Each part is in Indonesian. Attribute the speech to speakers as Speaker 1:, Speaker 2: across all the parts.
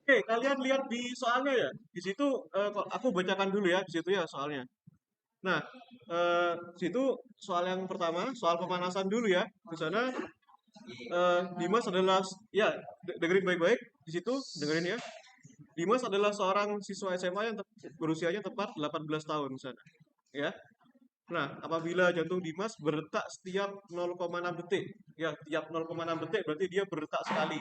Speaker 1: Oke, kalian lihat di soalnya ya. Di situ kok aku bacakan dulu ya di situ ya soalnya. Nah, situ soal yang pertama, soal pemanasan dulu ya. Di sana Dimas adalah ya dengerin baik-baik di situ dengerin ya. Dimas adalah seorang siswa SMA yang berusianya tepat 18 tahun di sana. Ya. Nah, apabila jantung Dimas berdetak setiap 0,6 detik, ya tiap 0,6 detik berarti dia berdetak sekali.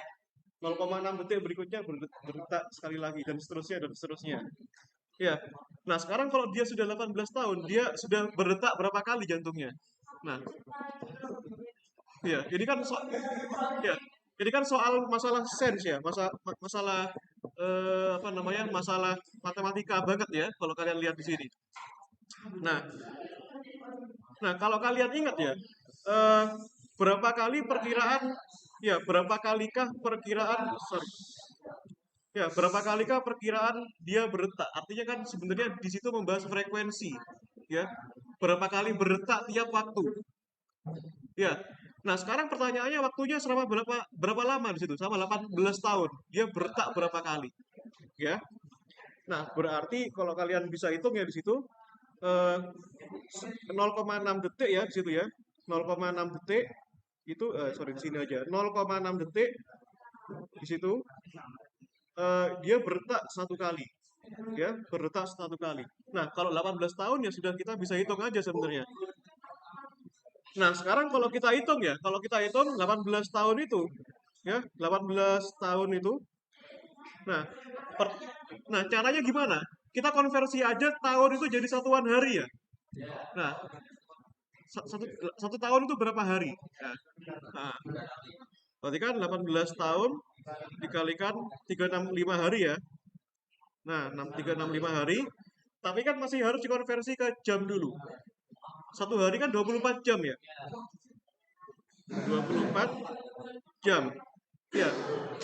Speaker 1: 0,6 detik berikutnya berdetak sekali lagi dan seterusnya dan seterusnya. Ya. Nah, sekarang kalau dia sudah 18 tahun, dia sudah berdetak berapa kali jantungnya? Nah, ya, ya, jadi kan soal masalah sense ya, masalah apa namanya? Masalah matematika banget ya kalau kalian lihat di sini. Nah, nah kalau kalian ingat ya, eh, berapa kali perkiraan ya, berapa kalikah perkiraan sorry, ya, berapa kalikah perkiraan dia berdetak? Artinya kan sebenarnya di situ membahas frekuensi, ya. Berapa kali berdetak tiap waktu? Ya. Nah, sekarang pertanyaannya waktunya selama berapa berapa lama di situ? Sama 18 tahun. Dia berdetak berapa kali? Ya. Nah, berarti kalau kalian bisa hitung ya di situ 0,6 detik ya di situ ya. 0,6 detik itu sorry di sini aja. 0,6 detik di situ dia berdetak satu kali. Ya, berdetak satu kali. Nah, kalau 18 tahun ya sudah kita bisa hitung aja sebenarnya. Nah, sekarang kalau kita hitung ya, kalau kita hitung 18 tahun itu, ya, 18 tahun itu. Nah, per, nah caranya gimana? Kita konversi aja tahun itu jadi satuan hari ya. Nah, satu, satu tahun itu berapa hari? Nah, berarti kan 18 tahun dikalikan 365 hari ya. Nah, 365 hari, tapi kan masih harus dikonversi ke jam dulu. Satu hari kan 24 jam ya. 24 jam. Ya,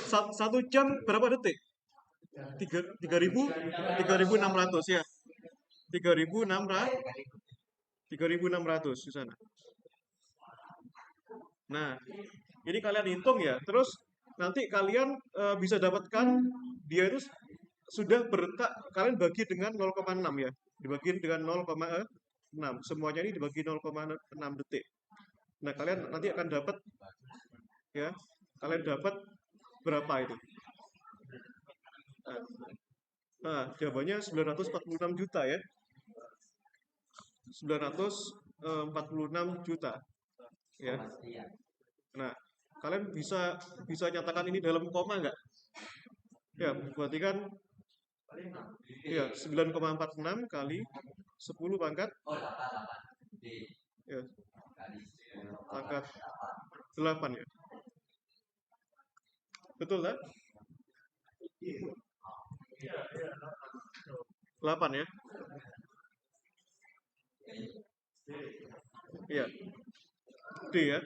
Speaker 1: satu jam berapa detik? Tiga ribu enam ratus ya. 3.600 di sana. Nah, ini kalian hitung ya. Terus nanti kalian bisa dapatkan dia itu sudah berdetak, kalian bagi dengan 0,6 ya. Dibagi dengan 0,6. Semuanya ini dibagi 0,6 detik. Nah, kalian nanti akan dapat ya. Kalian dapat berapa itu? Nah, jawabannya 946 juta ya. 946 juta ya. Nah, kalian bisa bisa nyatakan ini dalam koma nggak? Ya, berarti kan ya 9,46 kali 10 pangkat ya pangkat 8 ya. Betul kan? 8 ya. Iya, D ya.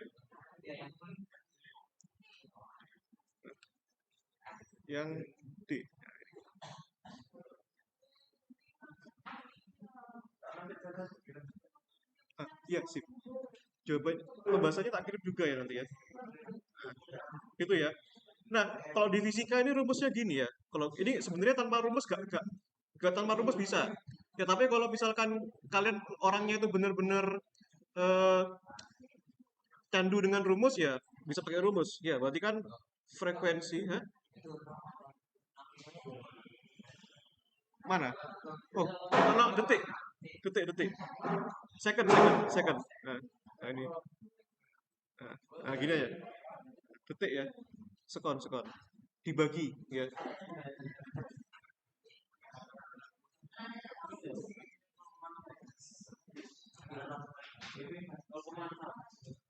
Speaker 1: Yang D. Iya sip. Jawaban pembahasannya tak kirim juga ya nanti ya. Itu ya. Nah, kalau di fisika ini rumusnya gini ya. Kalau ini sebenarnya tanpa rumus gak tanpa rumus bisa. Ya tapi kalau misalkan kalian orangnya itu benar-benar eh, candu dengan rumus ya bisa pakai rumus. Ya, berarti kan frekuensi, ha? Mana? Oh, no, detik. Detik, detik. Second, second, second. Nah ini. Gini ya. Detik ya. Sekon, sekon. Dibagi ya.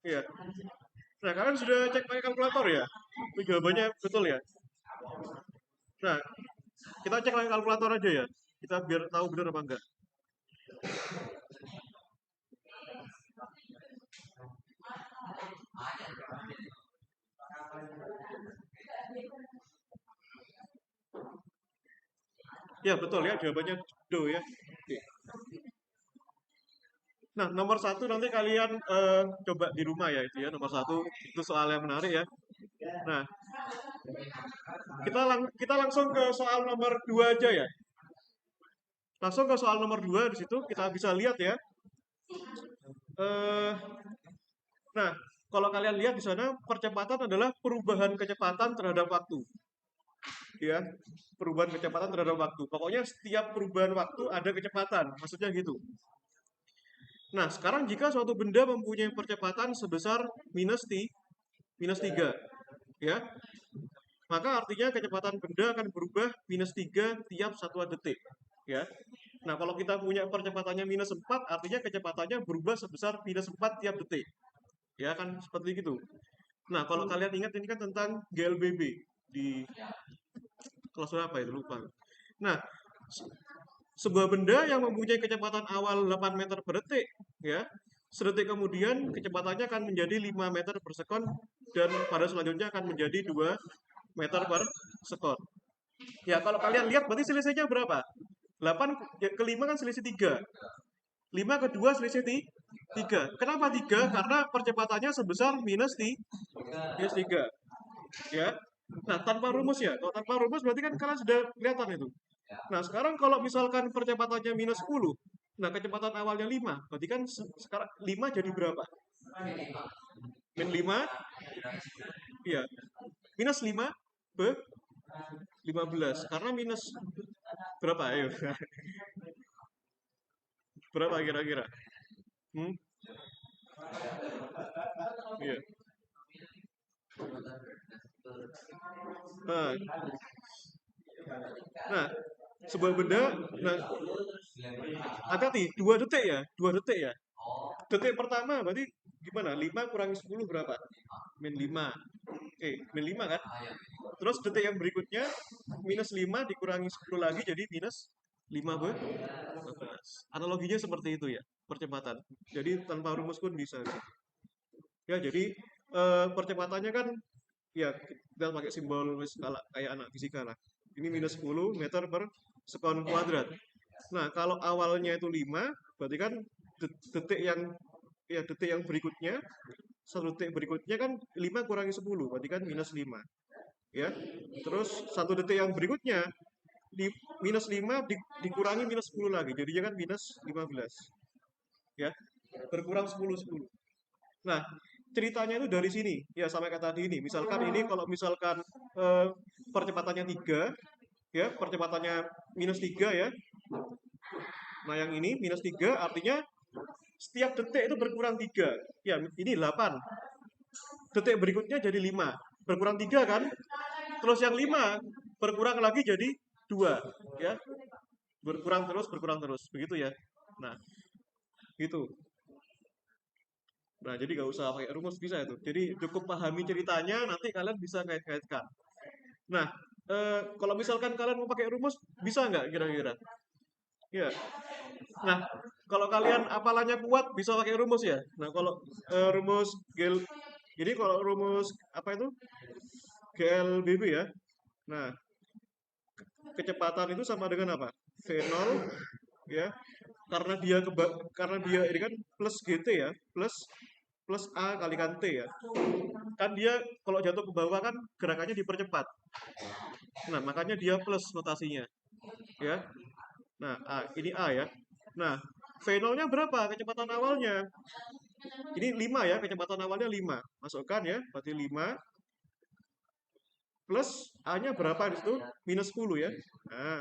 Speaker 1: Iya. Nah, kalian sudah cek pakai kalkulator ya? Ini jawabannya betul ya? Nah, kita cek pakai kalkulator aja ya. Kita biar tahu benar apa enggak. Ya, betul ya. Jawabannya do ya. Oke. Nah, nomor satu nanti kalian coba di rumah ya itu ya. Nomor satu itu soal yang menarik ya. Nah, Kita langsung ke soal nomor 2 aja ya. Langsung ke soal nomor 2 di situ kita bisa lihat ya. Eh, nah, kalau kalian lihat di sana percepatan adalah perubahan kecepatan terhadap waktu. Ya, perubahan kecepatan terhadap waktu. Pokoknya setiap perubahan waktu ada kecepatan, maksudnya gitu. Nah, sekarang jika suatu benda mempunyai percepatan sebesar minus 3, ya, maka artinya kecepatan benda akan berubah minus 3 tiap satuan detik. Ya. Nah, kalau kita punya percepatannya minus 4, artinya kecepatannya berubah sebesar minus 4 tiap detik. Ya kan, seperti itu. Nah, kalau kalian ingat ini kan tentang GLBB di kelas berapa itu, lupa. Nah, sebuah benda yang mempunyai kecepatan awal 8 meter per detik, ya, sedetik kemudian kecepatannya akan menjadi 5 meter per sekon, dan pada selanjutnya akan menjadi 2 meter per sekon. Ya, kalau kalian lihat berarti selisihnya berapa? 8 ke 5 kan selisih 3. 5 ke 2 selisih 3. Kenapa 3? Karena percepatannya sebesar minus 3. Ya. Nah, tanpa rumus ya. Kalau tanpa rumus berarti kan kalian sudah kelihatan itu. Nah, sekarang kalau misalkan percepatannya minus 10, nah kecepatan awalnya 5, berarti kan sekarang 5 jadi berapa? Min 5, iya. Minus 5 be 15. Karena minus berapa? Ayo. Berapa kira-kira? Hmm? Iya. Nah, nah, sebuah benda, nah, hati-hati, 2 detik ya, 2 detik ya. Detik pertama berarti gimana? 5 kurangi 10 berapa? Min 5. Oke, min 5 kan? Terus detik yang berikutnya, minus 5 dikurangi 10 lagi jadi minus 15. Analoginya seperti itu ya, percepatan. Jadi tanpa rumus pun bisa. Ya, jadi percepatannya kan ya kita pakai simbol skala kayak anak fisika lah. Ini minus 10 meter per sekon kuadrat. Nah, kalau awalnya itu 5, berarti kan detik yang detik yang berikutnya, satu detik berikutnya kan 5 kurangi 10, berarti kan minus 5. Ya. Terus satu detik yang berikutnya di minus 5 dikurangi minus 10 lagi. Jadinya kan minus 15. Ya. Berkurang 10. Nah, ceritanya itu dari sini. Ya, sampai kata tadi ini. Misalkan ini kalau misalkan eh, percepatannya 3, ya, percepatannya minus 3 ya. Nah, yang ini minus 3 artinya setiap detik itu berkurang 3. Ya, ini 8. Detik berikutnya jadi 5. Berkurang 3 kan? Terus yang 5 berkurang lagi jadi 2. Ya, berkurang terus. Begitu ya. Nah, gitu. Nah, jadi nggak usah pakai rumus bisa itu. Jadi cukup pahami ceritanya, nanti kalian bisa kait-kaitkan. Nah, kalau misalkan kalian mau pakai rumus, bisa nggak kira-kira? Ya. Nah, kalau kalian hafalannya kuat, bisa pakai rumus ya. Nah, kalau rumus jadi kalau rumus apa itu? GLBB ya. Nah, kecepatan itu sama dengan apa? V0 ya. Karena dia ini kan plus GT ya, plus A kalikan T ya. Kan dia kalau jatuh ke bawah kan gerakannya dipercepat. Nah, makanya dia plus notasinya. Ya. Nah, ini A ya. Nah, V0-nya berapa kecepatan awalnya? Ini 5 ya, kecepatan awalnya 5. Masukkan ya, berarti 5 plus A-nya berapa di situ? Minus 10 ya. Nah,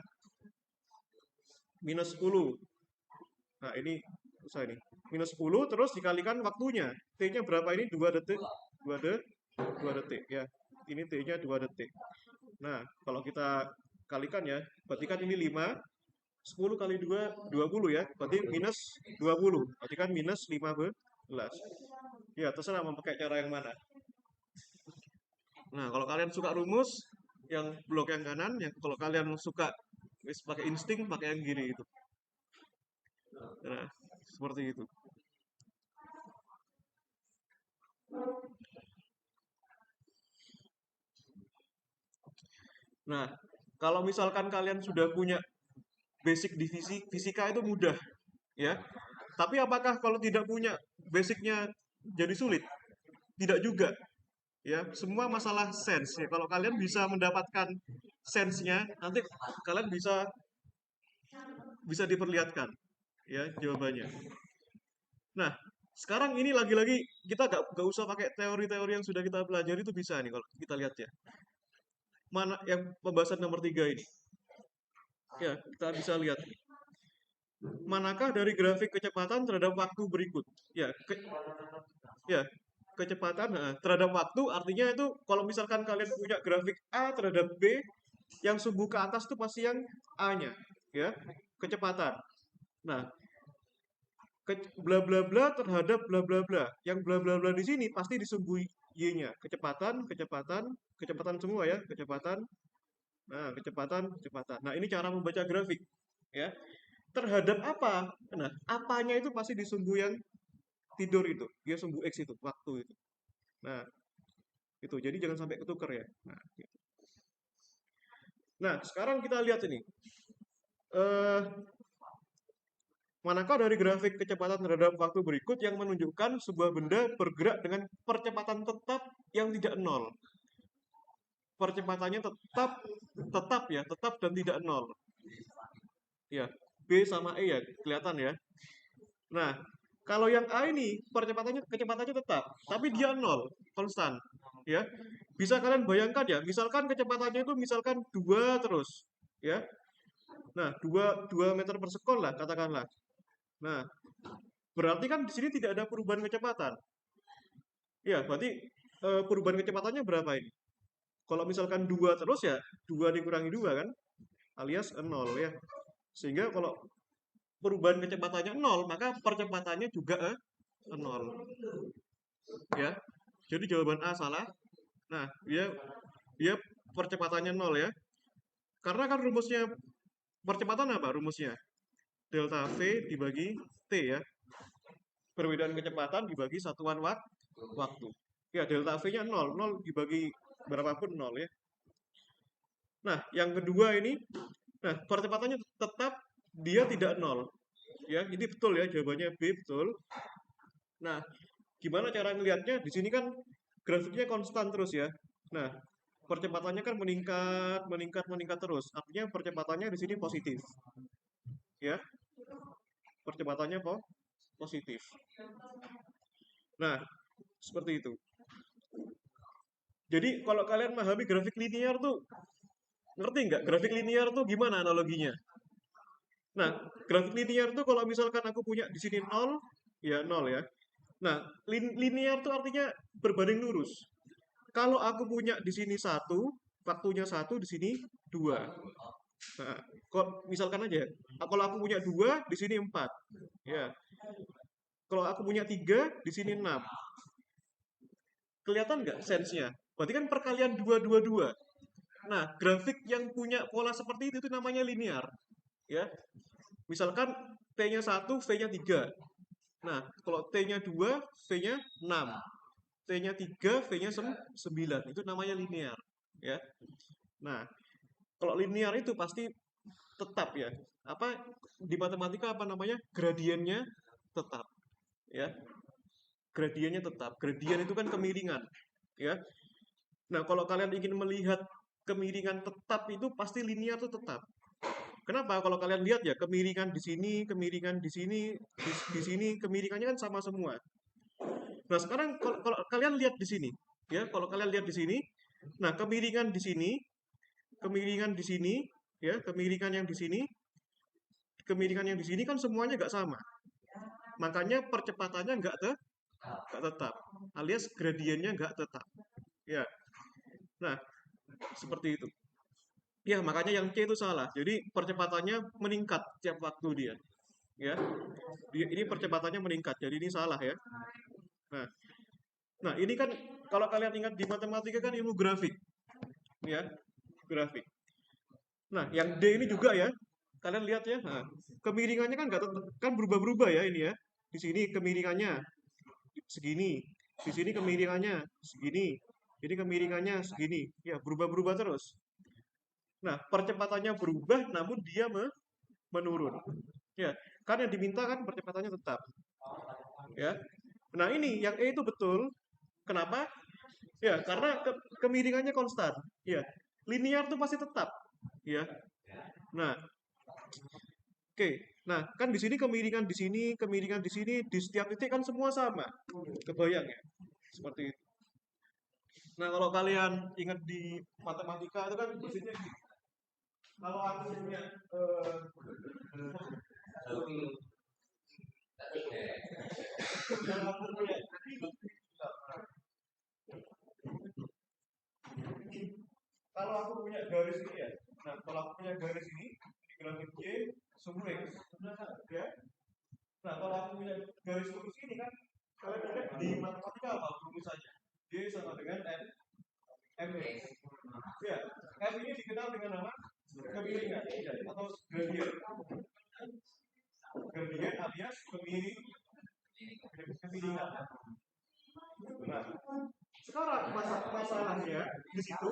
Speaker 1: minus 10. Nah, ini susah ini. Minus 10 terus dikalikan waktunya. T-nya berapa ini? 2 detik. 2 detik ya. Ini T-nya 2 detik. Nah, kalau kita kalikan ya, berarti kan ini 5, 10 kali 2, 20 ya. Berarti minus 20. Berarti kan minus 15. Ya, terserah mau pakai cara yang mana. Nah, kalau kalian suka rumus, yang blok yang kanan, yang kalau kalian suka pakai insting, pakai yang gini itu. Nah, seperti itu. Nah, kalau misalkan kalian sudah punya basic divisi fisika itu mudah, ya. Tapi apakah kalau tidak punya basicnya jadi sulit? Tidak juga, Ya, semua masalah sense ya. Kalau kalian bisa mendapatkan sense-nya, nanti kalian bisa diperlihatkan ya jawabannya. Nah, sekarang ini lagi-lagi kita gak usah pakai teori-teori yang sudah kita pelajari, itu bisa nih kalau kita lihat ya. Mana yang pembahasan nomor 3 ini? Ya, kita bisa lihat. Manakah dari grafik kecepatan terhadap waktu berikut? Ya, ya, kecepatan terhadap waktu artinya itu kalau misalkan kalian punya grafik A terhadap B, yang sumbu ke atas itu pasti yang A-nya, ya, kecepatan. Nah, bla bla bla terhadap bla bla bla. Yang bla bla bla di sini pasti disumbu Y-nya. Kecepatan, kecepatan, kecepatan semua ya, kecepatan. Nah, kecepatan, kecepatan. Nah, ini cara membaca grafik, ya. Terhadap apa? Nah, apanya itu pasti disumbu yang tidur itu. Dia sumbu X itu, waktu itu. Nah, itu. Jadi jangan sampai ketukar ya. Nah, gitu. Nah, sekarang kita lihat ini. Eh, Manakah dari grafik kecepatan terhadap waktu berikut yang menunjukkan sebuah benda bergerak dengan percepatan tetap yang tidak nol? Percepatannya tetap ya, tetap dan tidak nol. Ya, B sama E ya, kelihatan ya. Nah, kalau yang A ini kecepatannya tetap, tapi dia nol, konstan. Ya, bisa kalian bayangkan ya, misalkan kecepatannya itu misalkan 2 terus, ya. Nah, 2 meter per sekon lah katakanlah. Nah, berarti kan di sini tidak ada perubahan kecepatan. Ya, berarti perubahan kecepatannya berapa ini? Kalau misalkan 2 terus ya 2 dikurangi 2 kan, alias nol ya. Sehingga kalau perubahan kecepatannya nol, maka percepatannya juga nol. Ya, jadi jawaban A salah. Nah, dia percepatannya nol ya. Karena kan rumusnya percepatan apa rumusnya? Delta V dibagi T ya. Perbedaan kecepatan dibagi satuan waktu. Ya, delta V-nya nol. Nol dibagi berapapun nol ya. Nah, yang kedua ini, nah percepatannya tetap dia tidak nol. Ya, ini betul ya jawabannya B betul. Nah, gimana cara ngelihatnya? Di sini kan grafiknya konstan terus ya. Nah, percepatannya kan meningkat, meningkat, meningkat terus. Artinya percepatannya di sini positif. Ya, percepatannya positif. Nah, seperti itu. Jadi kalau kalian memahami grafik linear tuh, ngerti nggak? Grafik linear tuh gimana analoginya? Nah, grafik linear tuh kalau misalkan aku punya di sini nol, ya nol ya. Nah, linear tuh artinya berbanding lurus. Kalau aku punya di sini satu, waktunya satu, di sini dua. Nah, kok misalkan aja, kalau aku punya dua, di sini empat. Ya, kalau aku punya tiga, di sini enam. Kelihatan nggak sense-nya? Berarti kan perkalian dua, dua, dua. Nah, grafik yang punya pola seperti itu namanya linear. Ya, misalkan T-nya satu, V-nya tiga. Nah, kalau T-nya dua, V-nya enam. T-nya tiga, V-nya sembilan. Itu namanya linear. Ya. Nah, kalau linear itu pasti tetap ya. Apa di matematika apa namanya? Gradiennya tetap, ya. Gradiennya tetap. Gradien itu kan kemiringan, ya. Nah, kalau kalian ingin melihat kemiringan tetap itu pasti linear itu tetap. Kenapa? Kalau kalian lihat ya, kemiringan di sini, di sini kemiringannya kan sama semua. Nah, sekarang kalau kalian lihat di sini, ya, kalau kalian lihat di sini, nah kemiringan di sini, kemiringan di sini, ya, kemiringan yang di sini kan semuanya nggak sama. Makanya percepatannya nggak tetap, alias gradiennya nggak tetap. Ya, nah seperti itu. Ya, makanya yang C itu salah. Jadi percepatannya meningkat tiap waktu dia. Ya, ini percepatannya meningkat. Jadi ini salah ya. Nah, nah ini kan kalau kalian ingat di matematika kan ilmu grafik, ya, grafik. Nah, yang D ini juga ya. Kalian lihat ya. Nah, kemiringannya kan nggak kan berubah-berubah ya ini ya. Di sini kemiringannya segini, di sini kemiringannya segini, ini kemiringannya segini. Ya, berubah-berubah terus. Nah, percepatannya berubah namun dia menurun. Ya, kan yang diminta kan percepatannya tetap. Ya. Nah, ini yang E itu betul. Kenapa? Ya, karena kemiringannya konstan. Ya, linear tuh pasti tetap. Ya. Nah, oke. Nah, kan di sini kemiringan di sini, di setiap titik kan semua sama. Kebayang ya? Seperti itu. Nah, kalau kalian ingat di matematika itu kan biasanya gini. Kalau aku punya kalau aku punya kalau aku punya garis ini ya. Nah, kalau aku punya garis ini grafik Y sumbu X. Ya. Nah, kalau aku punya garis lurus ini kan kalian lihat di matematika apa rumusannya? Y sama dengan MX. Ya, M ini dikenal dengan nama kemiringan ya, atau gradient. Gradient alias kemiringan. Nah, sekarang masalahnya di situ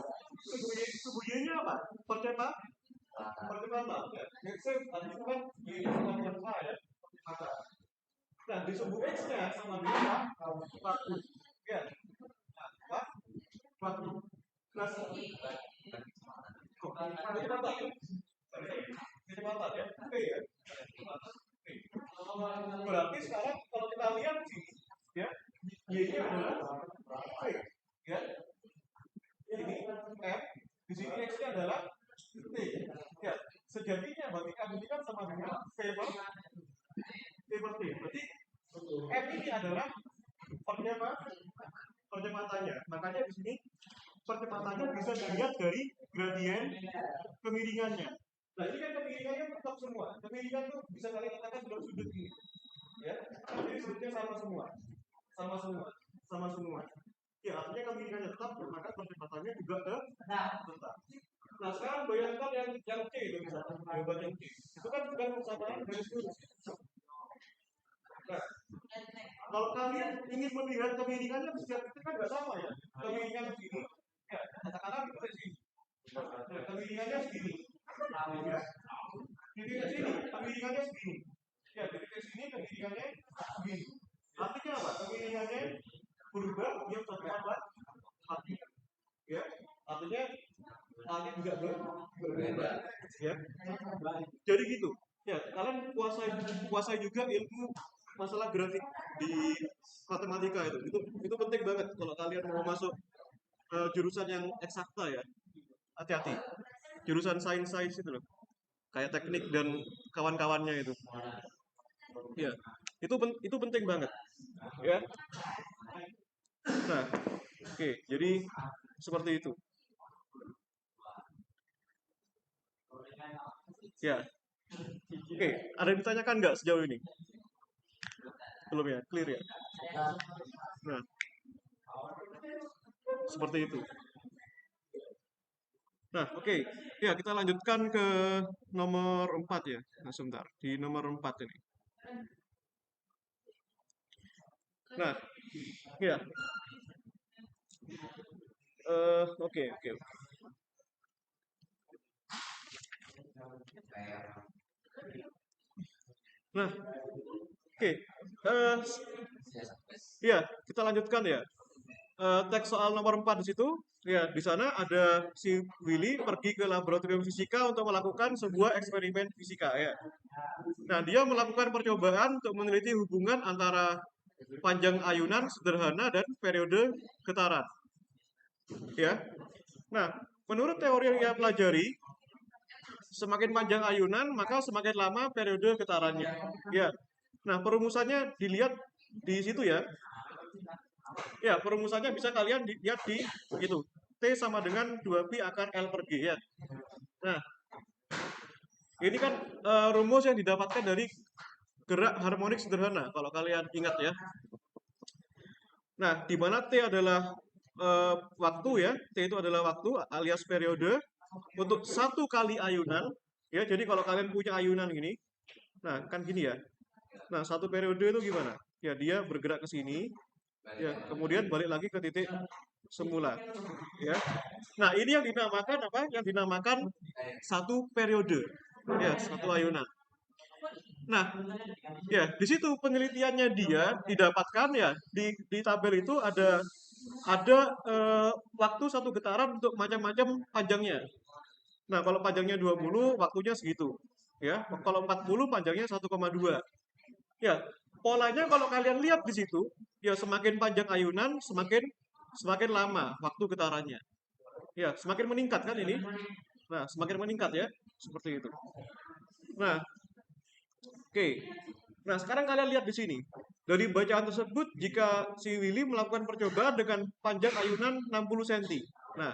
Speaker 1: sumbu Y-nya apa? Percepatan. Percepatan. Ya. X artinya kan Y sama dengan A ya. Percepatan. Nah, di sumbu X-nya sama dengan waktu. Ya. Nah, waktu. Nah, kecepatan. Kecepatan ya. Oke ya. Berarti sekarang kalau kita lihat di sini, ya, Y-nya adalah V, ya. Ini M, di sini X-nya adalah T. Ya, sejatinya berarti M ini kan sama dengan V per T. Berarti M ini adalah percepatannya. Makanya di sini percepatannya bisa dilihat dari gradien kemiringannya. Nah, ini kan kemiringannya tetap semua. Kemiringan tuh bisa kalian katakan dalam sudut ini. Ya, jadi sudutnya sama semua. Sama semua. Sama semua. Ya, artinya kemiringannya tetap, maka percepatannya juga tetap. Nah, sekarang bayangkan yang C itu misalnya, jawaban yang C. Itu kan bukan persamaan garis lurus. Nah, kalau kalian ingin melihat kemiringannya setiap itu kan nggak sama ya. Kemiringan segini, ya, katakanlah itu dari sini. Nah, kemiringannya segini. Ya. Di titik sini, kemiringannya segini. Ya, di titik sini kemiringannya segini. Artinya apa? Kemiringannya berubah yang satu apa? Artinya, ya. Artinya A-nya juga berubah. Ya. Jadi gitu. Ya, kalian kuasai juga ilmu masalah grafik di matematika itu. Itu penting banget kalau kalian mau masuk jurusan yang eksakta ya. Hati-hati. Jurusan sains itu loh. Kayak teknik dan kawan-kawannya itu. Ya, itu penting banget. Ya. Nah, oke, jadi seperti itu. Ya, oke, ada yang ditanyakan nggak sejauh ini? Belum ya, clear ya. Nah, seperti itu. Nah, oke. Ya, kita lanjutkan ke nomor 4 ya. Nah, sebentar. Di nomor 4 ini. Nah, ya. Oke. Nah, oke. Ya, kita lanjutkan ya. Teks soal nomor 4 di situ. Ya, di sana ada si Willy pergi ke laboratorium fisika untuk melakukan sebuah eksperimen fisika ya. Nah, dia melakukan percobaan untuk meneliti hubungan antara panjang ayunan sederhana dan periode getaran. Ya. Nah, menurut teori yang ia pelajari, semakin panjang ayunan, maka semakin lama periode getarannya. Ya. Nah, perumusannya dilihat di situ ya. Ya, perumusannya bisa kalian lihat di itu. T sama dengan 2pi akar L per G ya. Nah, ini kan rumus yang didapatkan dari gerak harmonik sederhana, kalau kalian ingat ya. Nah, di mana T adalah waktu ya, T itu adalah waktu alias periode untuk satu kali ayunan. Ya, jadi kalau kalian punya ayunan gini, nah kan gini ya. Nah, satu periode itu gimana? Ya, dia bergerak ke sini, ya, kemudian balik lagi ke titik semula. Ya. Nah, ini yang dinamakan apa? Yang dinamakan satu periode. Ya, satu ayunan. Nah, ya di situ penelitiannya dia didapatkan ya di tabel itu ada ada waktu satu getaran untuk macam-macam panjangnya. Nah, kalau panjangnya 20, waktunya segitu. Ya, kalau 40 panjangnya 1,2. Ya, polanya kalau kalian lihat di situ, ya semakin panjang ayunan, semakin semakin lama waktu getarannya. Ya, semakin meningkat kan ini. Nah, semakin meningkat ya, seperti itu. Nah, oke. Nah, sekarang kalian lihat di sini. Dari bacaan tersebut, jika si Willy melakukan percobaan dengan panjang ayunan 60 cm. Nah,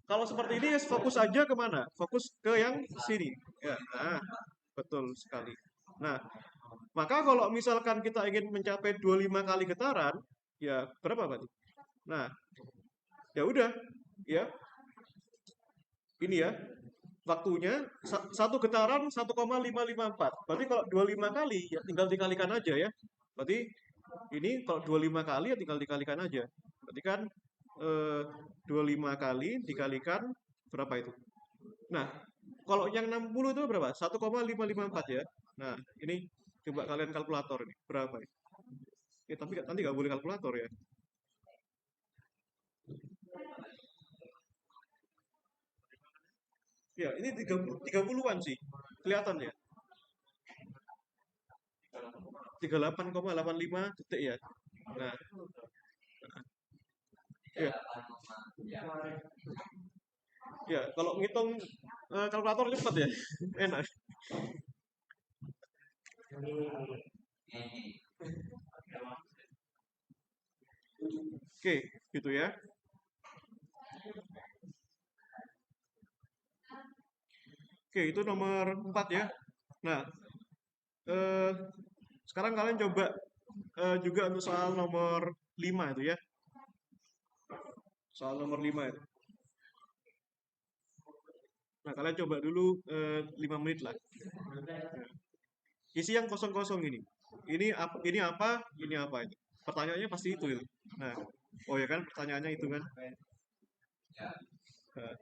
Speaker 1: kalau seperti ini, fokus aja kemana? Fokus ke yang sini. Ya, nah, betul sekali. Nah, maka kalau misalkan kita ingin mencapai 25 kali getaran, ya berapa berarti? Nah, ya udah, ya ini ya, waktunya satu getaran 1,554. Berarti kalau 25 kali ya tinggal dikalikan aja ya. Berarti ini kalau 25 kali ya tinggal dikalikan aja. Berarti kan 25 kali dikalikan berapa itu? Nah, kalau yang 60 itu berapa? 1,554 ya. Nah, ini coba kalian kalkulator ini berapa ini? Ya, tapi nanti nggak boleh kalkulator ya. Ya, ini 30-an sih. Kelihatan ya. 38,85 detik ya. Nah, ya, ya kalau ngitung kalkulator cepat ya. Enak. Oke, gitu ya. Oke, itu nomor 4 ya. Nah, eh, sekarang kalian coba juga untuk soal nomor 5 itu ya. Soal nomor 5 itu. Nah, kalian coba dulu 5 menit lah. Isi yang kosong-kosong ini. Ini apa? Ini apa ini? Pertanyaannya pasti itu. Ya. Nah, oh ya kan pertanyaannya itu kan. Nah,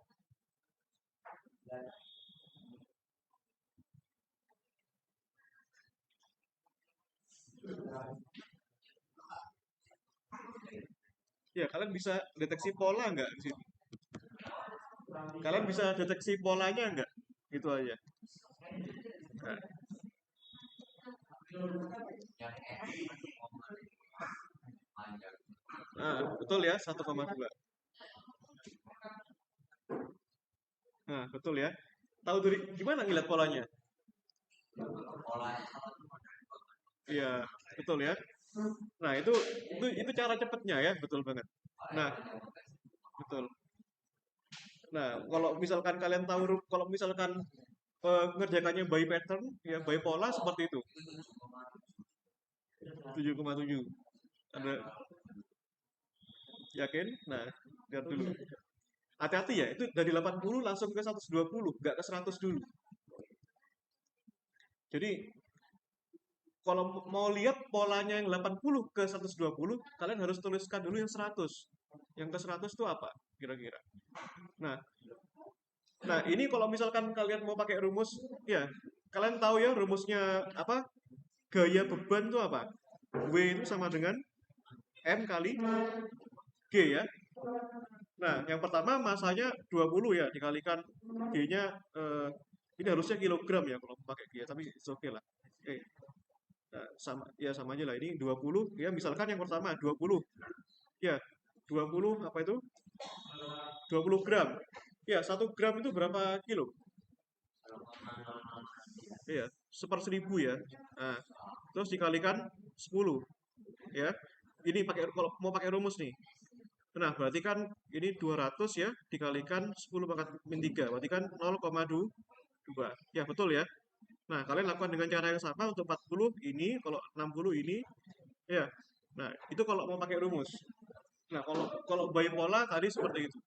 Speaker 1: ya, kalian bisa deteksi pola nggak di sini? Kalian bisa deteksi polanya nggak? Itu aja. Nah, betul ya, 1,2. Nah, betul ya. Tahu dari gimana ngeliat polanya? Iya, betul ya. Nah, itu cara cepatnya ya, betul banget. Nah, betul. Nah, kalau misalkan kalian tahu kalau misalkan mengerjakannya by pattern, ya by pola seperti itu. 7,7. Ada yakin? Nah, lihat dulu. Hati-hati ya, itu dari 80 langsung ke 120, nggak ke 100 dulu. Jadi, kalau mau lihat polanya yang 80 ke 120, kalian harus tuliskan dulu yang 100. Yang ke 100 itu apa? Kira-kira. Nah, nah ini kalau misalkan kalian mau pakai rumus, ya, kalian tahu ya rumusnya apa? Gaya beban itu apa? W itu sama dengan M kali G ya. Nah, yang pertama masanya 20 ya, dikalikan G-nya, ini harusnya kilogram ya kalau pakai G, tapi it's okay lah. Oke, nah, sama, ya sama aja lah, ini 20, ya misalkan yang pertama 20, ya 20 apa itu? 20 gram. Ya, 1 gram itu berapa kilo? Iya, 1/1000 ya. Nah, terus dikalikan 10, ya. Ini pakai kalau mau pakai rumus nih. Nah, berarti kan ini 200 ya, dikalikan 10 pangkat min 3, berarti kan 0,2. Ya, betul ya. Nah, kalian lakukan dengan cara yang sama untuk 40 ini, kalau 60 ini, ya. Nah, itu kalau mau pakai rumus. Nah, kalau kalau bipolar tadi seperti itu.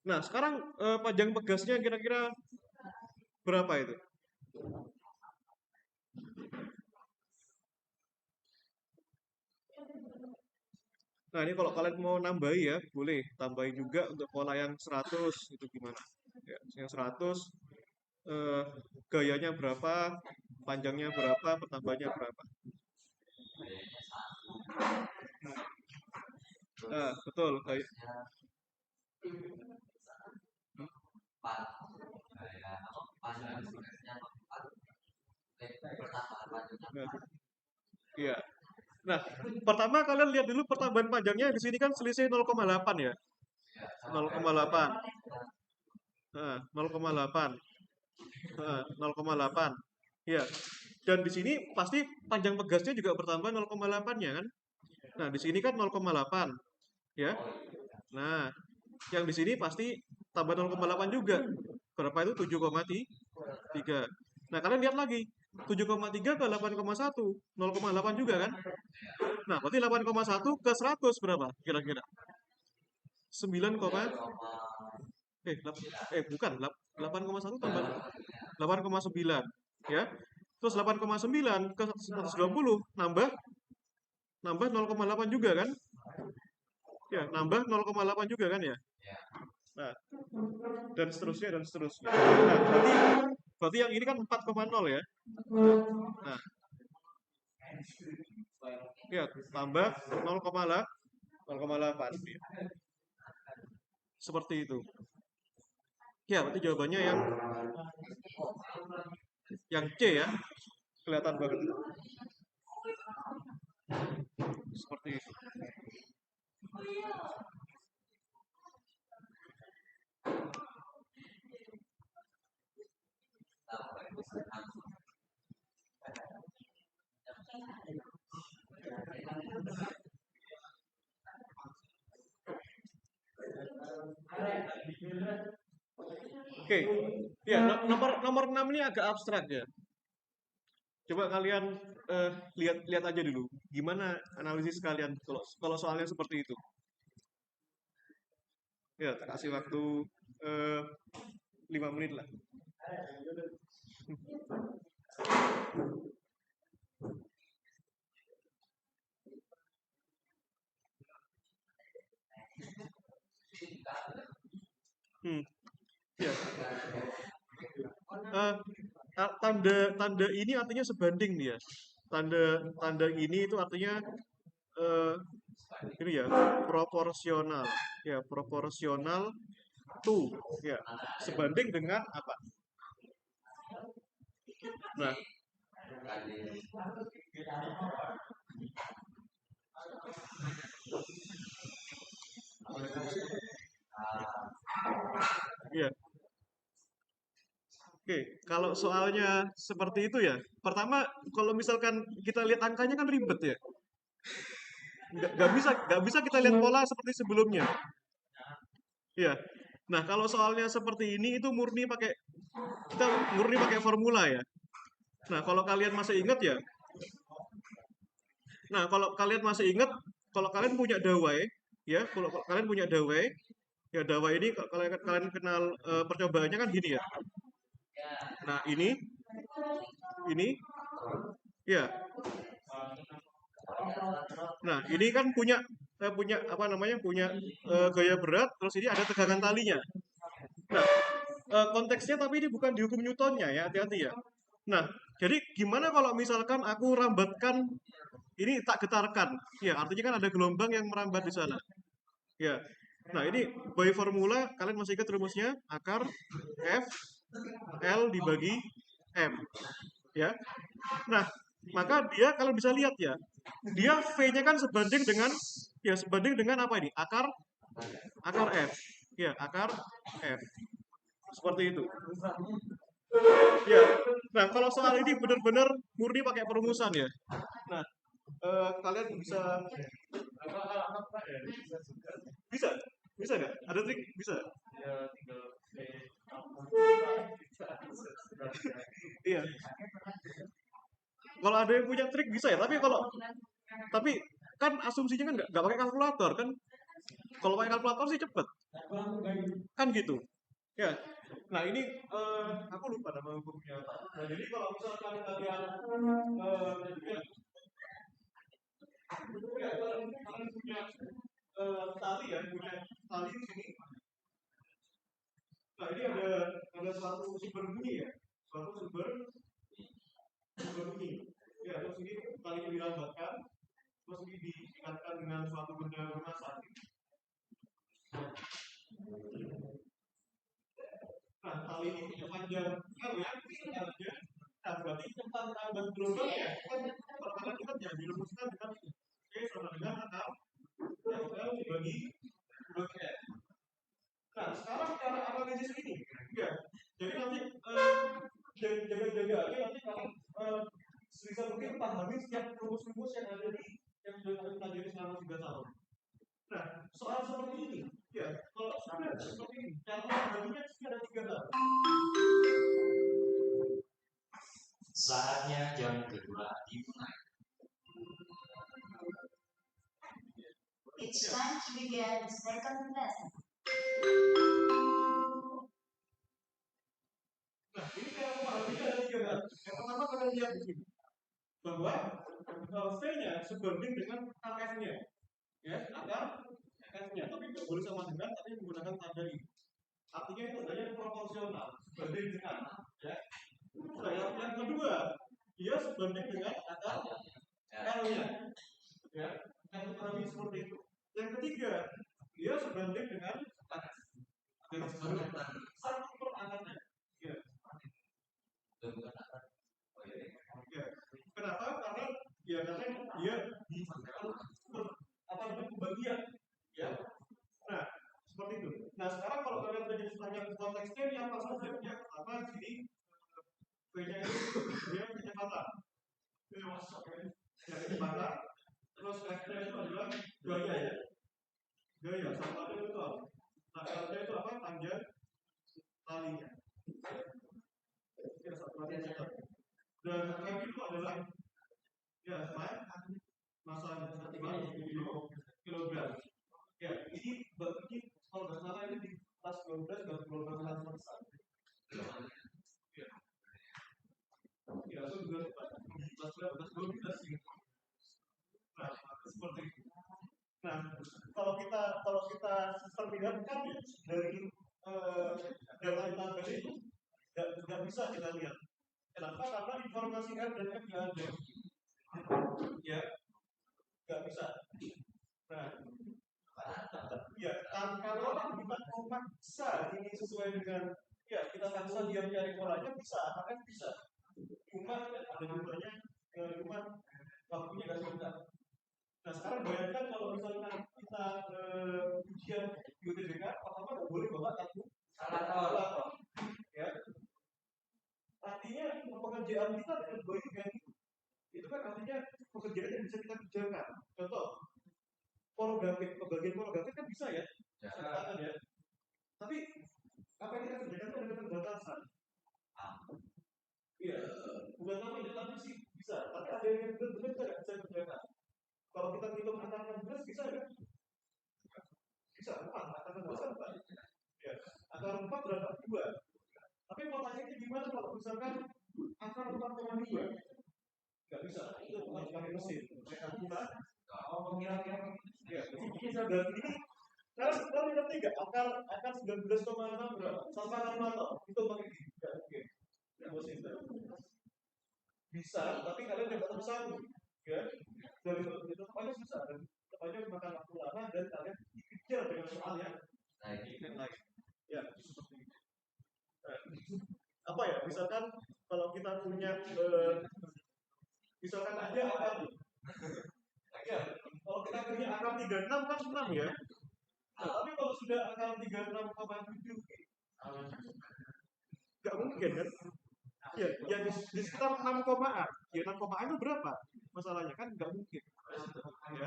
Speaker 1: Nah, sekarang panjang pegasnya kira-kira berapa itu? Nah, ini kalau kalian mau nambahi ya, boleh tambahin juga untuk pola yang 100 itu gimana? Ya, yang 100 eh, gayanya berapa, panjangnya berapa, pertambahannya berapa. Betul. Kayak, nah, iya. Nah, pertama kalian lihat dulu pertambahan panjangnya di sini kan selisih 0,8 ya. 0,8. Nah, 0,8. Nah, 0,8. Iya. Dan di sini pasti panjang pegasnya juga bertambah 0,8-nya kan? Nah, di sini kan 0,8 ya. Nah, yang di sini pasti tambah 0,8 juga. Berapa itu? 7,3. Nah, kalian lihat lagi. 7,3 ke 8,1. 0,8 juga kan? Nah, berarti 8,1 ke 100 berapa kira-kira? 9, bukan. 8,1 tambah 8,9 ya. Terus 8,9 ke 120 nambah nambah 0,8 juga kan? Ya, nambah 0,8 juga kan ya? Nah, dan seterusnya dan seterusnya. Nah, berarti yang ini kan 4,0 ya. Nah, ya tambah 0,8 ya. Seperti itu. Ya, berarti jawabannya yang C ya. Kelihatan banget. Seperti itu. Oke. Ya, nomor nomor 6 ini agak abstrak ya. Coba kalian lihat lihat aja dulu. Gimana analisis kalian kalau kalau soalnya seperti itu? Ya, tak kasih waktu eh, 5 menit lah. Hmm, ya. Eh, tanda tanda ini artinya sebanding dia. Tanda tanda ini itu artinya eh, ini ya proporsional. Ya, proporsional to ya sebanding dengan apa? Nah, ya. Oke, kalau soalnya seperti itu ya, pertama kalau misalkan kita lihat angkanya kan ribet ya, nggak bisa kita lihat pola seperti sebelumnya. Ya, nah kalau soalnya seperti ini itu kita murni pakai formula ya. Nah kalau kalian masih ingat ya, nah kalau kalian masih ingat, kalau kalian punya dawai, ya, kalau kalian punya dawai, ya dawai ini kalau kalian kenal percobaannya kan gini ya. Nah ini, ya. Nah, ini kan punya apa namanya? Punya gaya berat, terus ini ada tegangan talinya. Nah, konteksnya tapi ini bukan di hukum Newtonnya ya, hati-hati ya. Nah, jadi gimana kalau misalkan aku rambatkan ini tak getarkan? Ya, artinya kan ada gelombang yang merambat di sana. Ya. Nah, ini by formula kalian masih ingat rumusnya akar F L dibagi M, ya. Nah, maka dia kalau bisa lihat ya, dia V-nya kan sebanding dengan apa ini? Akar akar F. Ya, akar F. Seperti itu. Ya. Nah, kalau soal ini benar-benar murni pakai perumusan ya. Nah, kalian bisa bisa nggak? Ada trik bisa? Iya. Kalau ada yang punya trik bisa ya. Tapi kan asumsinya kan nggak pakai kalkulator kan? Kalau pakai kalkulator sih cepet. Kan gitu. Ya. Nah ini aku lupa nama bukunya apa. Nah jadi kalau misalkan kalian ya, kalian punya tali ya, punya tali di sini. Nah ini ada suatu sumber bunyi ya, suatu sumber bunyi. Ya terus ini talinya dilambatkan. mesti diingatkan dengan suatu benda kemasan. Nah, kali ini punya panjang L ya, L nya. Nah, berarti tentang tanggal global ya, pertama kita jangan dirumuskan dengan ini. Oke, sama dengan akar L dibagi 2N. Nah, sekarang cara analisis ini, ya. Jadi nanti jaga-jaga aja nanti kalau sebisa mungkin pahami setiap rumus-rumus yang ada di yang sudah kami pelajari selama 3 tahun. Nah, soal seperti ini, ya, kalau sudah seperti ini, cara membaginya ada 3 hal.
Speaker 2: Saatnya jam kedua dimulai.
Speaker 3: It's time to begin the second lesson.
Speaker 1: Nah, ini cara memahaminya ada 3 hal. Yang pertama kalian lihat di sini bahwa V-nya sebanding dengan AF-nya, ya, akar AF-nya, tapi tidak boleh sama dengan, tapi menggunakan tanda ini. Artinya itu adalah proporsional sebanding dengan, ya. Nah, yang kedua, dia sebanding dengan akar L-nya, ya. Yang kurang seperti itu. Yang ketiga, dia sebanding dengan satu per akarnya. Ya. Ya. Kenapa? Karena dia di apa namanya pembagian, ya. Nah, seperti itu. Nah, sekarang kalau kalian menjadi tanya konteksnya ini apa saja? Ya, pertama di sini V-nya itu dia kecepatan. Ya, kecepatan. Terus F-nya itu adalah gaya ya. Gaya, sama itu apa? Nah, L-nya itu apa? Panjang talinya. Ya, satuan cetak. Dan M itu adalah ya masanya 1 kilogram. Ya, ini kalau nggak salah ini di kelas 12 dan gelombang transversal. Ya, ya, itu juga di kelas 12 ini. Nah, seperti itu. Nah, kalau kita perlihatkan ya, dari data yang tadi itu nggak bisa kita lihat. Kenapa? Karena informasi R dan F nggak ada. Ya, nggak bisa. Nah, ya, kalau kita memaksa ini sesuai dengan ya kita paksa dia mencari polanya bisa, akan bisa. Cuma ada jumlahnya, cuma waktunya nggak sebentar. Nah, sekarang bayangkan kalau misalnya kita ujian UTBK, pertama nggak boleh bawa kartu kalkulator, ya. Artinya pekerjaan kita dengan baik itu kan artinya pekerjaan yang bisa kita kerjakan. Contoh, pembagian porografik kan bisa ya, katakan ya. Tapi apa yang kita kerjakan itu ada keterbatasan. Iya, bukan tapi sih bisa. Tapi ada yang benar-benar kita nggak bisa kerjakan. Kalau kita hitung angka 16 bisa nggak? Bisa, 4. Angka 16 kan 4. Ya. Angka 4 berapa? 2. Tapi pertanyaannya gimana kalau misalkan angka 4,2? Nggak bisa. Itu harus pakai mesin. Pakai kalkulator. Mengira-kira. Ya, bisa. Dan ini kalau ngerti nggak? Angka 19,6 berapa? Sama kalkulator. Itu pakai gini. Nggak mungkin. Mesin. Bisa, tapi kalian nggak tetap sanggup. Ya, dari itu aja susah dan aja makan waktu lama dan kalian dikejar dengan soal yang naik. Ya, seperti itu. Apa ya? Misalkan kalau kita punya misalkan aja akar ya, kalau kita punya akar 36 kan 6 ya. Nah, tapi kalau sudah akar 36,7 nggak mungkin kan? Ya, yang di sekitar 6 komaan. Ya 6 komaan itu berapa? Masalahnya kan nggak mungkin. Ya.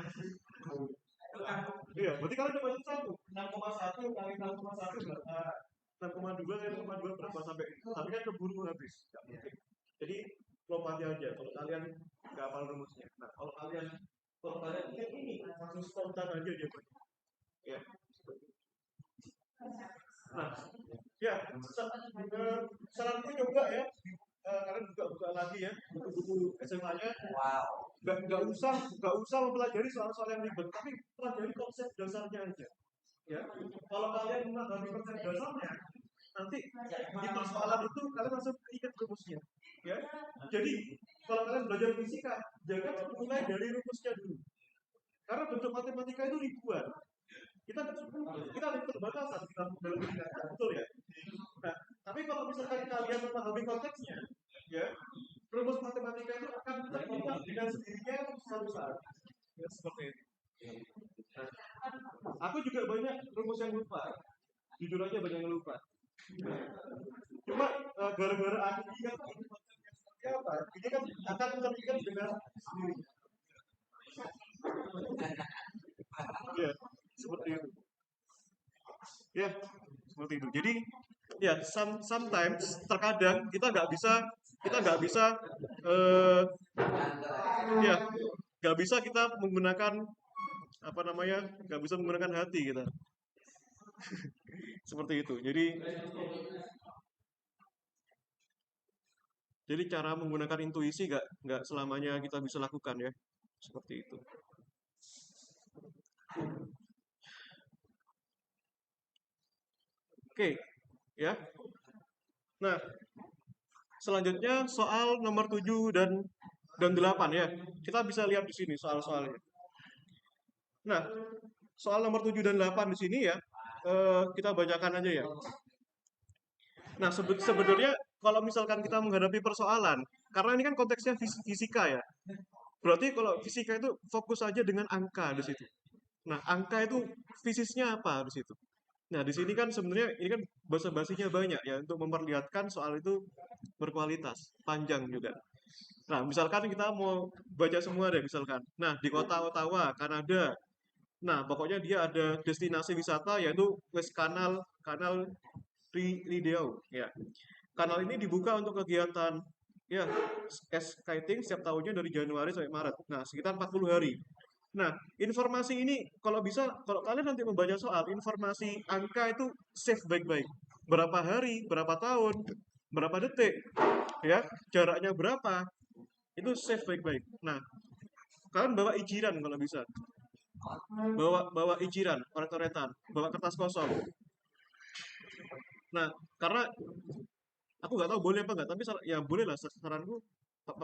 Speaker 1: Iya, berarti kalian coba satu 6,1 kali 6,1 berapa? 6,2 kali 6,2 berapa sampai tapi kan keburu habis. Nggak mungkin. Jadi lompatnya aja kalau kalian nggak hafal rumusnya. Nah, kalau kalian ini langsung spontan aja dia. Ya. Nah, ya, saranku coba ya, kalian buka lagi ya buku SMA-nya.
Speaker 2: Wow.
Speaker 1: Nggak usah mempelajari soal-soal yang ribet, tapi pelajari konsep dasarnya aja. Ya, kalau kalian memahami konsep dasarnya, nanti di persoalan itu kalian langsung ingat rumusnya. Ya, jadi kalau kalian belajar fisika, jangan mulai dari rumusnya dulu. Karena bentuk matematika itu ribuan. Kita kita ada keterbatasan kita dalam mengingatkan, betul ya? Nah, tapi kalau misalkan kalian memahami konteksnya, ya, rumus matematika itu akan terungkap dengan sendirinya suatu saat. Ya, seperti itu. Nah, aku juga banyak rumus yang lupa. Jujur aja banyak yang lupa. Cuma gara-gara aku ingat ini konsepnya seperti apa, ini kan akan teringat dengan sendirinya. Ya, seperti itu. Ya, seperti itu. Jadi, ya, sometimes terkadang kita nggak bisa eh ya nggak bisa kita menggunakan apa namanya nggak bisa menggunakan hati kita seperti itu. Jadi cara menggunakan intuisi nggak selamanya kita bisa lakukan ya, seperti itu. Oke, ya. Nah, selanjutnya soal nomor 7 dan 8 ya. Kita bisa lihat di sini soal-soalnya. Nah, soal nomor 7 dan 8 di sini ya, kita bacakan aja ya. Nah, sebenarnya kalau misalkan kita menghadapi persoalan, karena ini kan konteksnya fisika ya. Berarti kalau fisika itu fokus aja dengan angka di situ. Nah, angka itu fisiknya apa di situ? Nah, di sini kan sebenarnya ini kan basa-basinya banyak ya untuk memperlihatkan soal itu berkualitas, panjang juga. Nah, misalkan kita mau baca semua deh misalkan. Nah, di kota Ottawa, Kanada. Nah, pokoknya dia ada destinasi wisata yaitu West Canal Rideau ya. Kanal ini dibuka untuk kegiatan ya skating setiap tahunnya dari Januari sampai Maret. Nah, sekitar 40 hari. Nah, informasi ini kalau bisa, kalau kalian nanti membaca soal, informasi angka itu save baik-baik. Berapa hari, berapa tahun, berapa detik, ya, jaraknya berapa, itu save baik-baik. Nah, kalian bawa ijiran kalau bisa. Bawa ijiran, coret-coretan, bawa kertas kosong. Nah, karena aku nggak tahu boleh apa nggak, tapi ya boleh lah saranku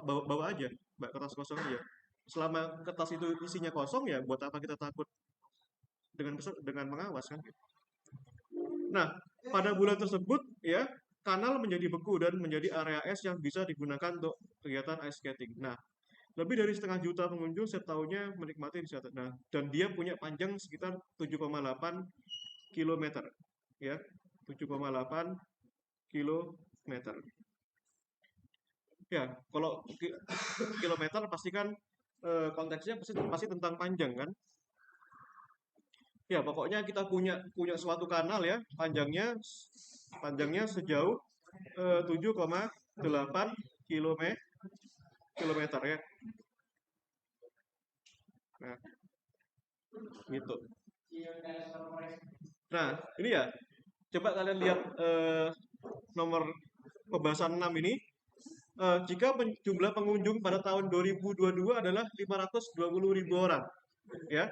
Speaker 1: bawa aja, bawa kertas kosong aja. Selama kertas itu isinya kosong ya buat apa kita takut dengan pengawas kan? Nah, pada bulan tersebut ya kanal menjadi beku dan menjadi area es yang bisa digunakan untuk kegiatan ice skating. Nah, lebih dari 1,5 juta pengunjung setiap tahunnya menikmati wisata. Nah, dan dia punya panjang sekitar 7,8 kilometer ya, 7,8 kilometer. Ya, kalau kilometer pasti kan konteksnya pasti tentang panjang kan? Ya, pokoknya kita punya suatu kanal ya, panjangnya sejauh 7,8 kilometer ya. Nah, gitu. Nah, ini ya. Coba kalian lihat nomor pembahasan 6 ini. Jika jumlah pengunjung pada tahun 2022 adalah 520.000 orang, ya.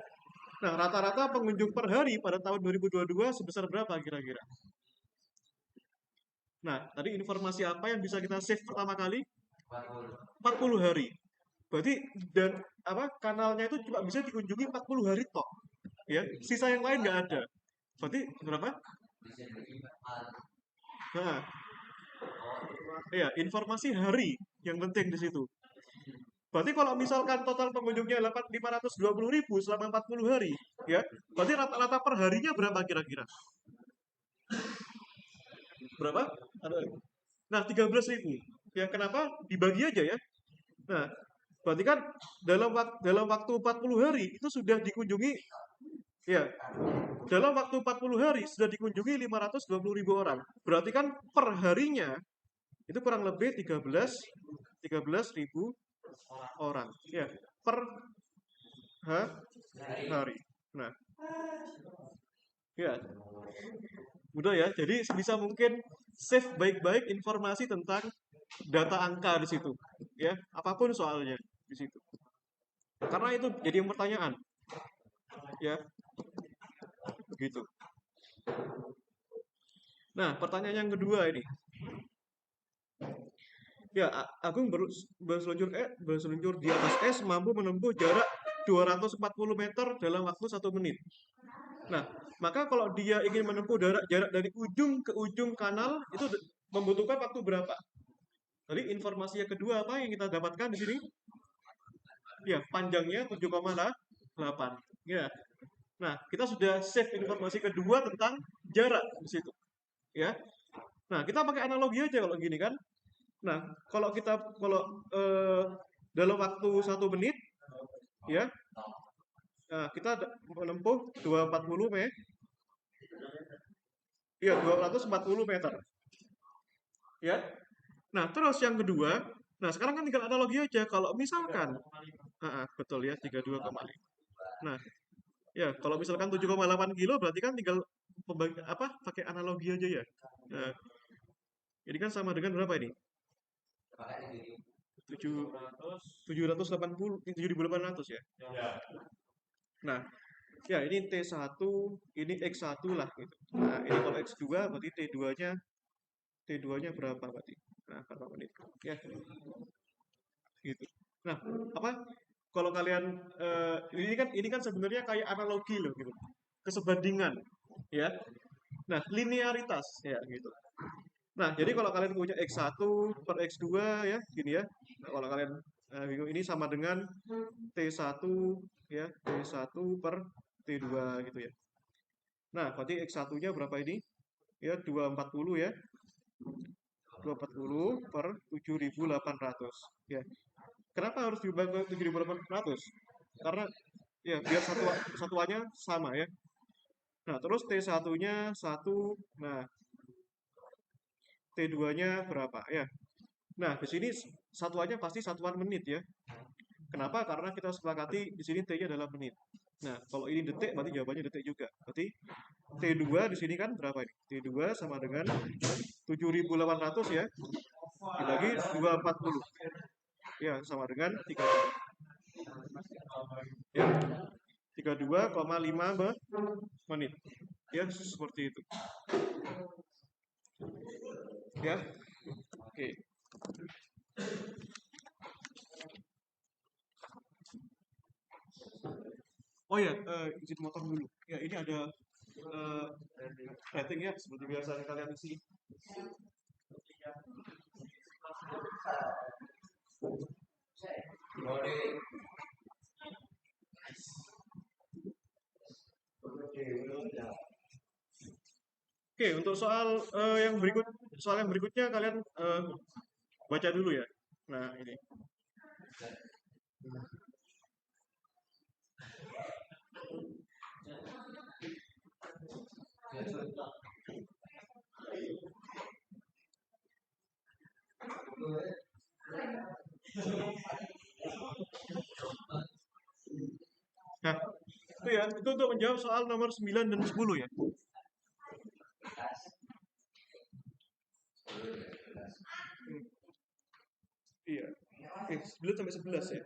Speaker 1: Nah, rata-rata pengunjung per hari pada tahun 2022 sebesar berapa kira-kira? Nah, tadi informasi apa yang bisa kita save pertama kali? 40 hari. Berarti dan apa kanalnya itu cuma bisa dikunjungi 40 hari tok. Ya, sisa yang lain nggak ada. Berarti berapa? Nah, ya, informasi hari yang penting di situ. Berarti kalau misalkan total pengunjungnya 520.000 selama 40 hari, ya, berarti rata-rata per harinya berapa kira-kira? Berapa? Nah, 13.000. Ya, kenapa? Dibagi aja ya. Nah, berarti kan dalam waktu 40 hari itu sudah dikunjungi, ya, dalam waktu 40 hari sudah dikunjungi 520.000 orang. Berarti kan per harinya itu kurang lebih 13.000 orang. Ya, per hari. Nah, ya, mudah ya. Jadi sebisa mungkin save baik-baik informasi tentang data angka di situ. Ya, apapun soalnya di situ. Karena itu jadi pertanyaan. Ya, begitu. Nah, pertanyaan yang kedua ini. Ya, Agung berseluncur di atas es mampu menempuh jarak 240 meter dalam waktu 1 menit. Nah, maka kalau dia ingin menempuh jarak dari ujung ke ujung kanal itu membutuhkan waktu berapa? Jadi informasi yang kedua apa yang kita dapatkan di sini? Ya, panjangnya 7,8. Ya. Nah, kita sudah save informasi kedua tentang jarak di situ. Ya. Nah, kita pakai analogi aja kalau gini kan. Nah, kalau dalam waktu 1 menit, ya, nah, kita menempuh 240 meter, ya 240 meter, ya. Nah, terus yang kedua, nah sekarang kan tinggal analogi aja. Kalau misalkan, betul ya 32,5. Nah, ya kalau misalkan 7,8 kilo berarti kan tinggal pakai analogi aja ya. Nah, ini kan sama dengan berapa ini? 7 780 7.800 ya. Nah, ya ini T1, ini X1 lah gitu. Nah, ini kalau X2 berarti T2-nya berapa berarti? Nah, berapa menit? Ya, gitu. Nah, apa? Kalau kalian ini kan sebenarnya kayak analogi loh gitu. Kesebandingan, ya. Nah, linearitas ya gitu. Nah, jadi kalau kalian punya X1 per X2 ya, gini ya. Nah, kalau kalian bingung ini sama dengan T1 ya, T1 per T2 gitu ya. Nah, berarti X1-nya berapa ini? Ya, 240 ya. 240 per 7.800 ya. Kenapa harus dibagi 7.800? Karena ya biar satuannya sama ya. Nah, terus T1-nya 1, nah T2-nya berapa ya? Nah, di sini satuannya pasti satuan menit ya. Kenapa? Karena kita sepakati di sini T-nya adalah menit. Nah, kalau ini detik berarti jawabannya detik juga. Berarti T2 di sini kan berapa ini? T2 sama dengan 7.800 ya. Dibagi 240. Ya, sama dengan 32. Ya, 32,5 menit. Ya, seperti itu. Ya. Oke. Oh ya, izin motong dulu. Ya, ini ada rating ya, seperti biasa kalian isi. Oke, untuk soal yang berikutnya kalian baca dulu ya. Nah, ini. Nah, itu ya, itu untuk menjawab soal nomor 9 dan 10 ya. Iya. 9 sampai 11 ya.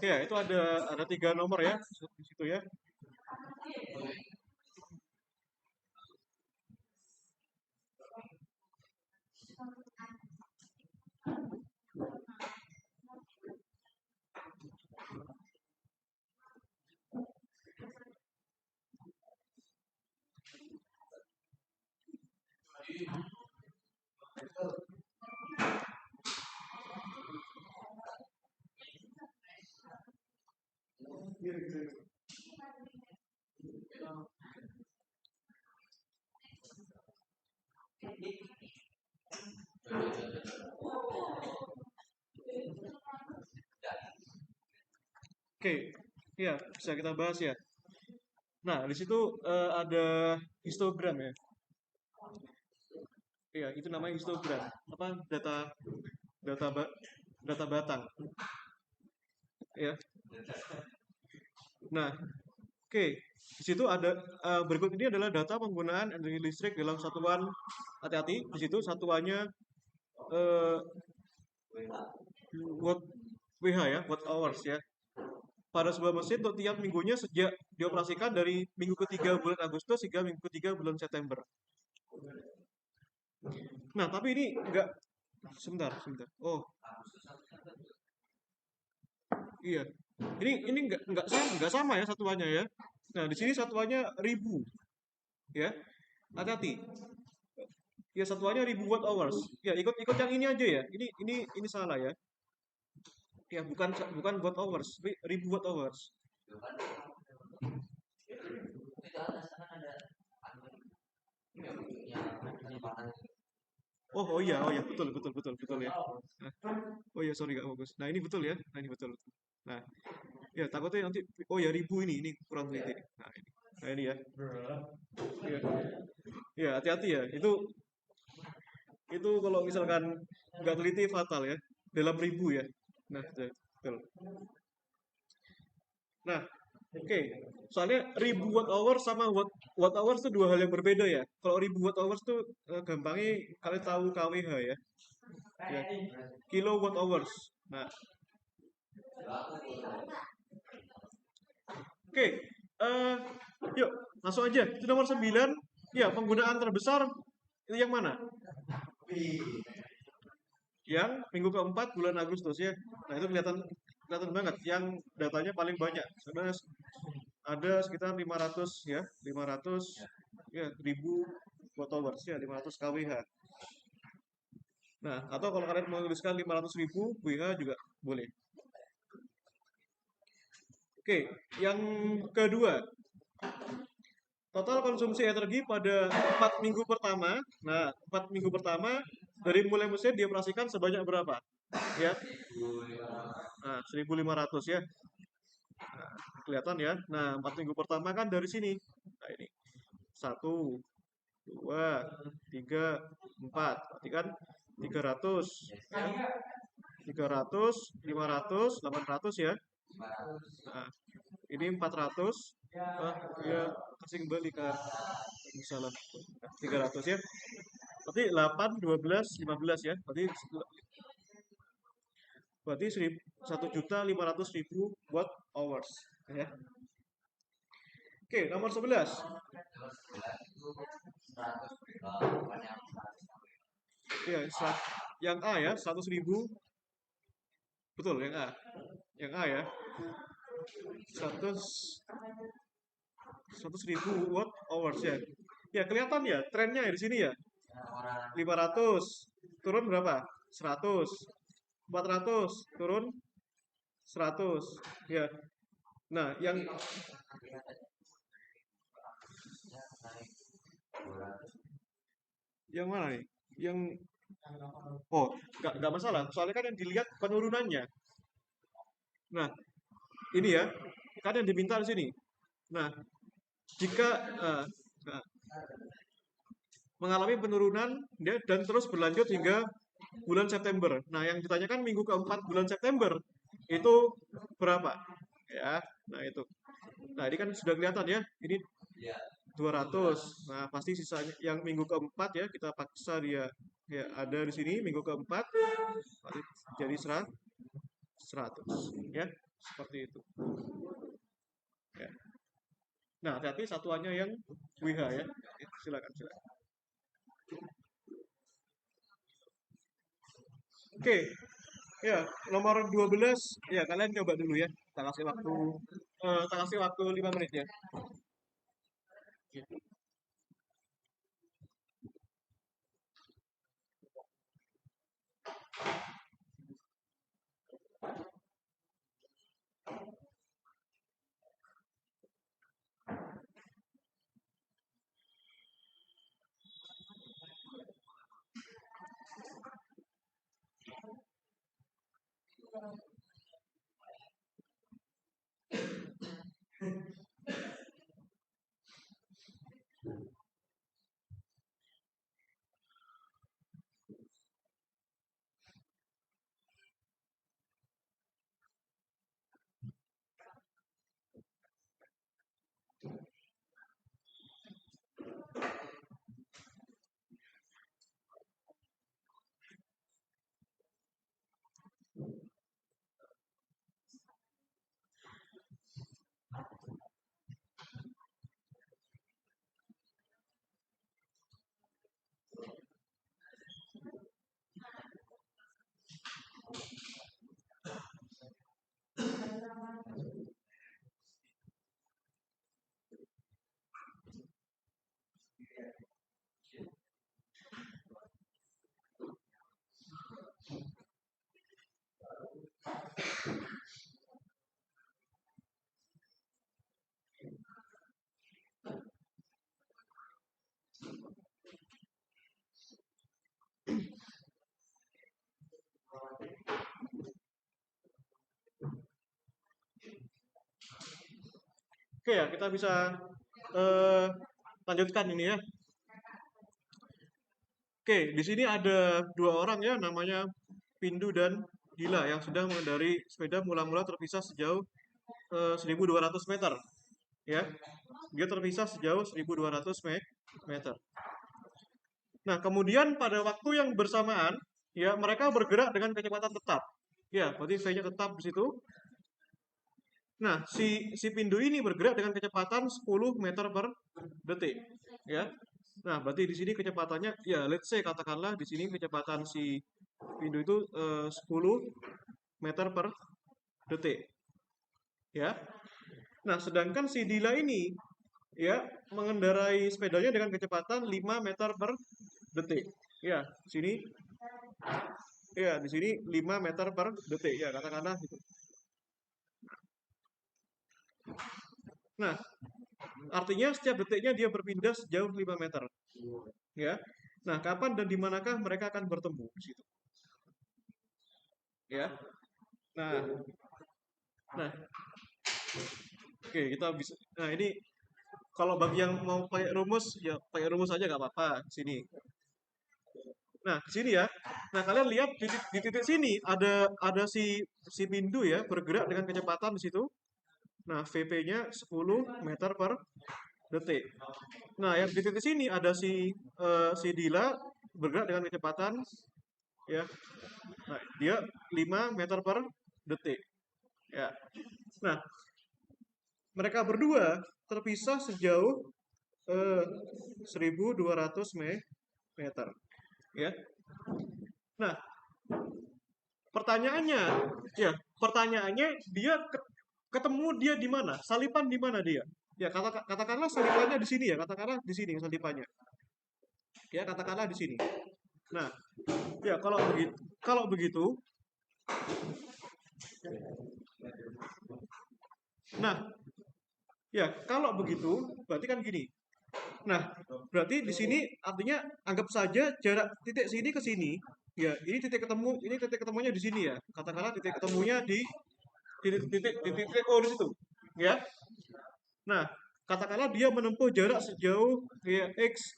Speaker 1: Ya, itu ada 3 nomor ya di situ ya. Oke, ya bisa kita bahas ya. Nah, di situ ada histogram ya. Iya, itu namanya histogram. Apa data data ba- data batang ya. Nah, oke. Di situ ada berikut ini adalah data penggunaan energi listrik dalam satuan, hati-hati di situ satuannya eh, watt WH ya, watt hours ya. Pada sebuah mesin untuk tiap minggunya sejak dioperasikan dari minggu ketiga bulan Agustus hingga minggu ketiga bulan September. Nah, tapi ini enggak, sebentar, sebentar. Oh, iya. Ini enggak sama ya satuannya ya. Nah, di sini satuannya ribu ya. Hati-hati. Ya satuannya ribu watt hours. Ya ikut yang ini aja ya. Ini salah ya. Ya bukan bukan watt hours, tapi ribu watt hours.
Speaker 2: Itu atas sana ada yang kecepatan.
Speaker 1: Oh iya betul betul betul betul ya. Nah, oh ya sorry gak fokus. Nah ini betul ya. Nah ini betul. Nah ya takutnya nanti oh ya ribu ini kurang teliti. Nah ini ya. Iya. Ya hati-hati ya. Itu kalau misalkan nggak teliti fatal ya. Dalam ribu ya. Nah betul. Nah oke. Soalnya ribu watt hour sama watt hours itu dua hal yang berbeda ya. Kalau ribu watt hours tuh gampangnya kalian tahu kWh ya. Ya. Kilowatt hours. Nah oke, yuk langsung aja. Itu nomor 9. Ya, penggunaan terbesar itu yang mana? Yang minggu keempat bulan Agustus ya. Nah, itu kelihatan kelihatan banget yang datanya paling banyak. Karena ada sekitar 500 ya, 500 ya ribu watt hours ya, 500 kWh. Nah, atau kalau kalian mau tuliskan 500 ribu WH juga boleh. Oke, yang kedua, total konsumsi energi pada 4 minggu pertama. Nah, 4 minggu pertama dari mulai mesin dioperasikan sebanyak berapa? Ya, nah 1.500 ya. Nah, kelihatan ya. Nah, 4 minggu pertama kan dari sini. Nah, ini. Satu, dua, tiga, empat. Berarti kan 300 ya. 300, 500, 800 ya. Nah, ini 400. Wah, ya kasih kembali ke misalnya 300 ya. Berarti 8, 12, 15 ya. Berarti 1.500.000 watt hours ya. Oke, nomor 11. Ya, yang A ya, 100.000. Betul, yang A. Yang A ya. 100 100.000 watt hours ya. Ya, kelihatan ya trennya ya di sini ya. 500 turun berapa? 100. 400 turun 100 ya. Nah, yang mana nih? Yang oh, nggak masalah. Soalnya kan yang dilihat penurunannya. Nah, ini ya, kan yang diminta di sini. Nah, jika eh, nah, mengalami penurunan ya, dan terus berlanjut hingga bulan September. Nah, yang ditanyakan minggu keempat bulan September itu berapa? Ya, nah itu. Nah, ini kan sudah kelihatan ya. Ini 200. Nah, pasti sisanya yang minggu keempat ya kita paksa dia ya ada di sini minggu keempat berarti jadi 100 ya. Seperti itu. Ya. Nah, hati-hati satuannya yang WH ya. Ya, silakan silakan. Oke. Ya, nomor 12 ya kalian coba dulu ya. Tak kasih waktu 5 menit ya. Ya. Oke ya, kita bisa eh, lanjutkan ini ya. Oke, di sini ada dua orang ya, namanya Pindu dan Dila yang sedang mengendari sepeda mula-mula terpisah sejauh 1.200 meter. Ya, dia terpisah sejauh 1.200 meter. Nah, kemudian pada waktu yang bersamaan, ya mereka bergerak dengan kecepatan tetap. Ya, berarti V-nya tetap di situ. Nah, si Pindu ini bergerak dengan kecepatan 10 meter per detik. Ya. Nah, berarti di sini kecepatannya, ya let's say katakanlah di sini kecepatan si Pindu itu 10 meter per detik. Ya. Nah, sedangkan si Dila ini ya mengendarai sepedanya dengan kecepatan 5 meter per detik. Ya, sini ya di sini 5 meter per detik ya katakanlah gitu. Nah, artinya setiap detiknya dia berpindah sejauh 5 meter. Ya. Nah, kapan dan di manakah mereka akan bertemu di situ? Ya. Nah, nah, oke kita bisa. Nah, ini kalau bagi yang mau pakai rumus ya pakai rumus aja nggak apa-apa di sini. Nah, di sini ya. Nah, kalian lihat di titik sini ada si Pindu ya bergerak dengan kecepatan di situ. Nah, VP-nya 10 meter per detik. Nah, yang di titik sini ada si Dila bergerak dengan kecepatan ya. Nah, dia 5 meter per detik. Ya. Nah, mereka berdua terpisah sejauh 1.200 meter. Ya. Nah, pertanyaannya, ya, pertanyaannya ketemu dia di mana? Salipan di mana dia? Ya, katakanlah salipannya di sini ya, katakanlah di sini salipannya. Ya, katakanlah di sini. Nah, ya kalau begitu, nah, ya kalau begitu berarti kan gini. Nah, berarti di sini artinya anggap saja jarak titik sini ke sini. Ya, ini titik ketemunya di sini ya. Katakanlah titik ketemunya di titik O di situ. Ya. Nah, katakanlah dia menempuh jarak sejauh ya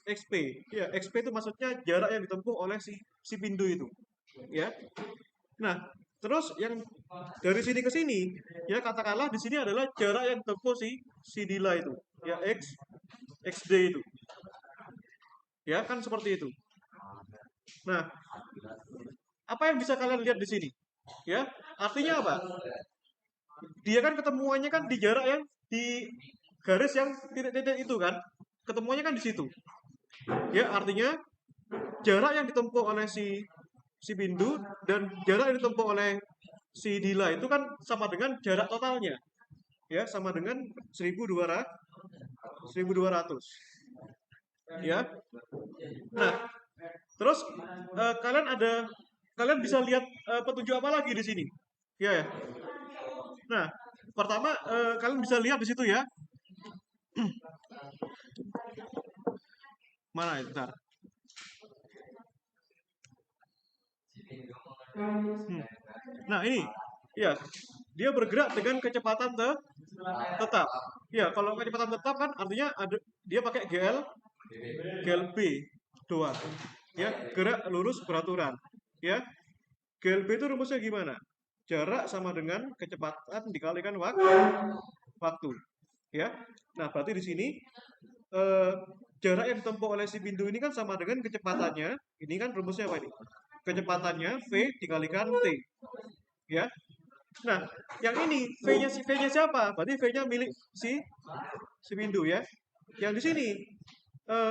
Speaker 1: XP. Ya, XP itu maksudnya jarak yang ditempuh oleh si Pindu itu. Ya. Nah, terus yang dari sini ke sini, ya katakanlah di sini adalah jarak yang ditempuh si Dila itu. Ya, XD itu. Ya, kan seperti itu. Nah, apa yang bisa kalian lihat di sini? Ya, artinya apa? Dia kan ketemuannya kan di jarak yang di garis yang titik-titik itu kan. Ketemuannya kan di situ. Ya, artinya jarak yang ditempuh oleh si Bindu dan jarak yang ditempuh oleh si Dila itu kan sama dengan jarak totalnya. Ya, sama dengan 1.200. Ya. Nah, terus kalian bisa lihat petunjuk apa lagi di sini? Ya, ya. Nah, pertama kalian bisa lihat di situ ya. Mana itu? Bentar. Nah, ini. Ya, dia bergerak dengan kecepatan tetap. Ya, kalau kecepatan tetap kan artinya dia pakai GLB doang. Ya, gerak lurus beraturan. Ya, GLB itu rumusnya gimana? Jarak sama dengan kecepatan dikalikan waktu. Ya. Nah, berarti di sini jarak yang ditempuh oleh si Pindu ini kan sama dengan kecepatannya. Ini kan rumusnya apa ini? Kecepatannya V dikalikan T. Ya. Nah, yang ini V-nya siapa? Berarti V-nya milik si Pindu ya. Yang di sini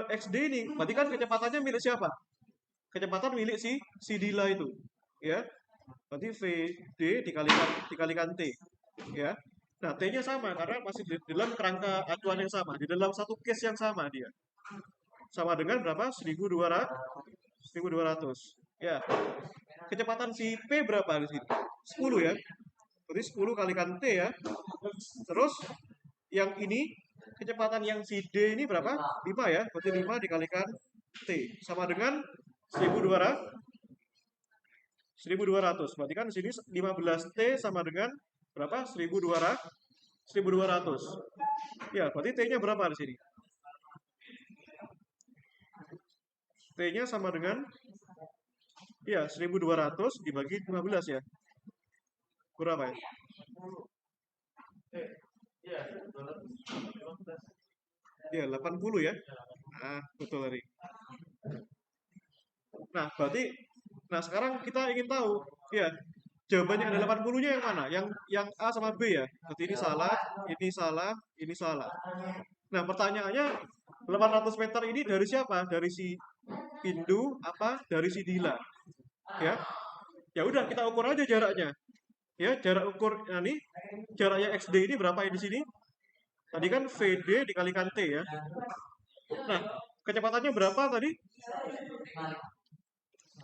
Speaker 1: XD ini berarti kan kecepatannya milik siapa? Kecepatan milik si Dila itu. Ya. Berarti VD dikalikan T. Ya. Nah, T-nya sama karena masih di dalam kerangka acuan yang sama, di dalam satu case yang sama dia. Sama dengan berapa? 1.200. Ya. Kecepatan si P berapa di sini? 10 ya. Berarti 10 kalikan T ya. Terus yang ini kecepatan yang si D ini berapa? 5 ya. Berarti 5 dikalikan T sama dengan 1.200. 1.200. Berarti kan di sini 15T sama dengan berapa? 1.200. Ya, berarti T-nya berapa di sini? T-nya sama dengan, ya, 1200 dibagi 15 ya. Berapa ya? Ya, 80 ya. Nah, betul tadi. Nah, berarti, nah sekarang kita ingin tahu, ya, jawabannya ada 80-nya yang mana? Yang A sama B ya. Berarti ini salah, ini salah, ini salah. Nah, pertanyaannya 800 meter ini dari siapa? Dari si Pindu apa dari si Dila? Ya. Ya udah kita ukur aja jaraknya. Ya, jarak ukur nah ini jaraknya XD ini berapa ya di sini? Tadi kan VD dikalikan T ya. Nah, kecepatannya berapa tadi?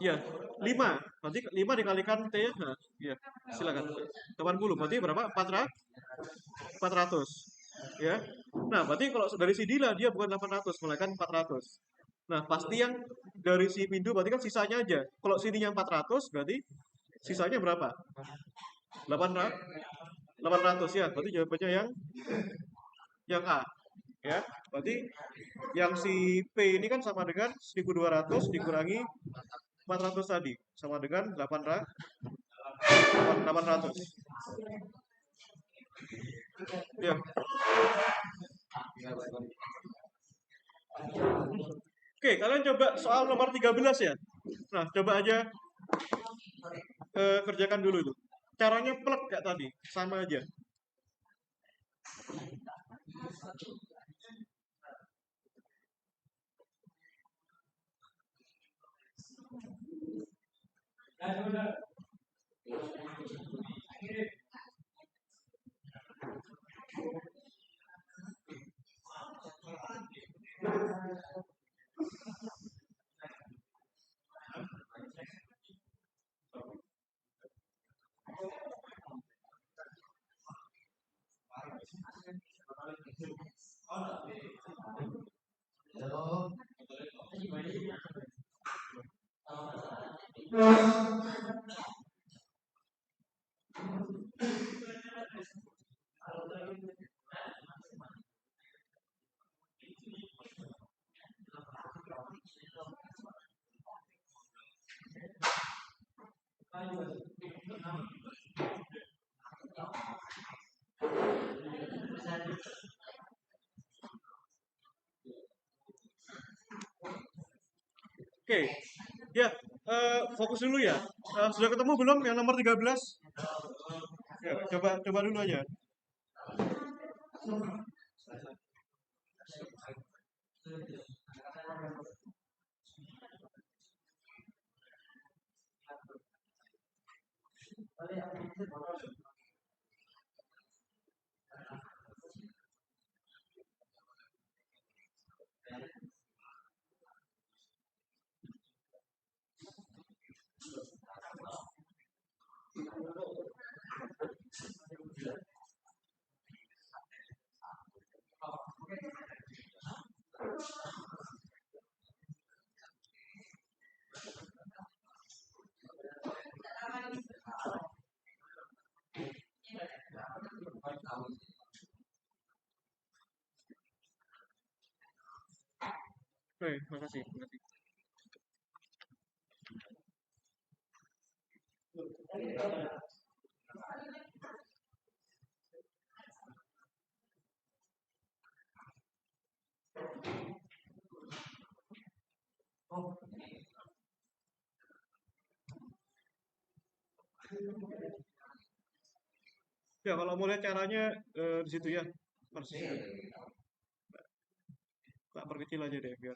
Speaker 1: Ya, 5. Berarti 5 dikalikan T ya. Nah, ya, silakan. 80. Berarti berapa? 400. Ya. Nah, berarti kalau dari si Dila dia bukan 800, melainkan 400. Nah, pasti yang dari si Pindu berarti kan sisanya aja. Kalau sininya 400 berarti sisanya berapa? 800. 800 ya. Berarti jawabannya yang A. Ya. Berarti yang si P ini kan sama dengan 1200 dikurangi 400 tadi. Sama dengan 800. Ya. Oke, kalian coba soal nomor 13 ya. Nah, coba aja kerjakan dulu itu. Caranya plek kayak tadi, sama aja. Oke, ya, fokus dulu ya. Sudah ketemu belum yang nomor 13? Ya, coba dulu aja. Oke, makasih. Ya, kalau mau lihat caranya di situ ya. Persis. Tak perkecil aja deh biar.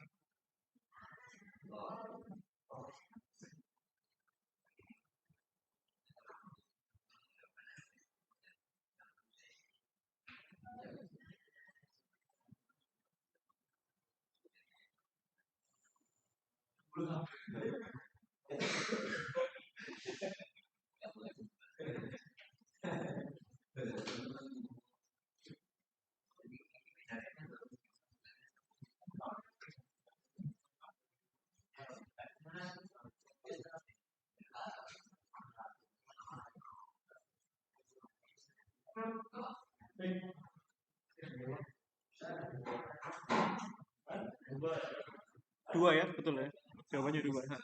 Speaker 1: 2 ya, betul ya. Jawabannya 2. Nah,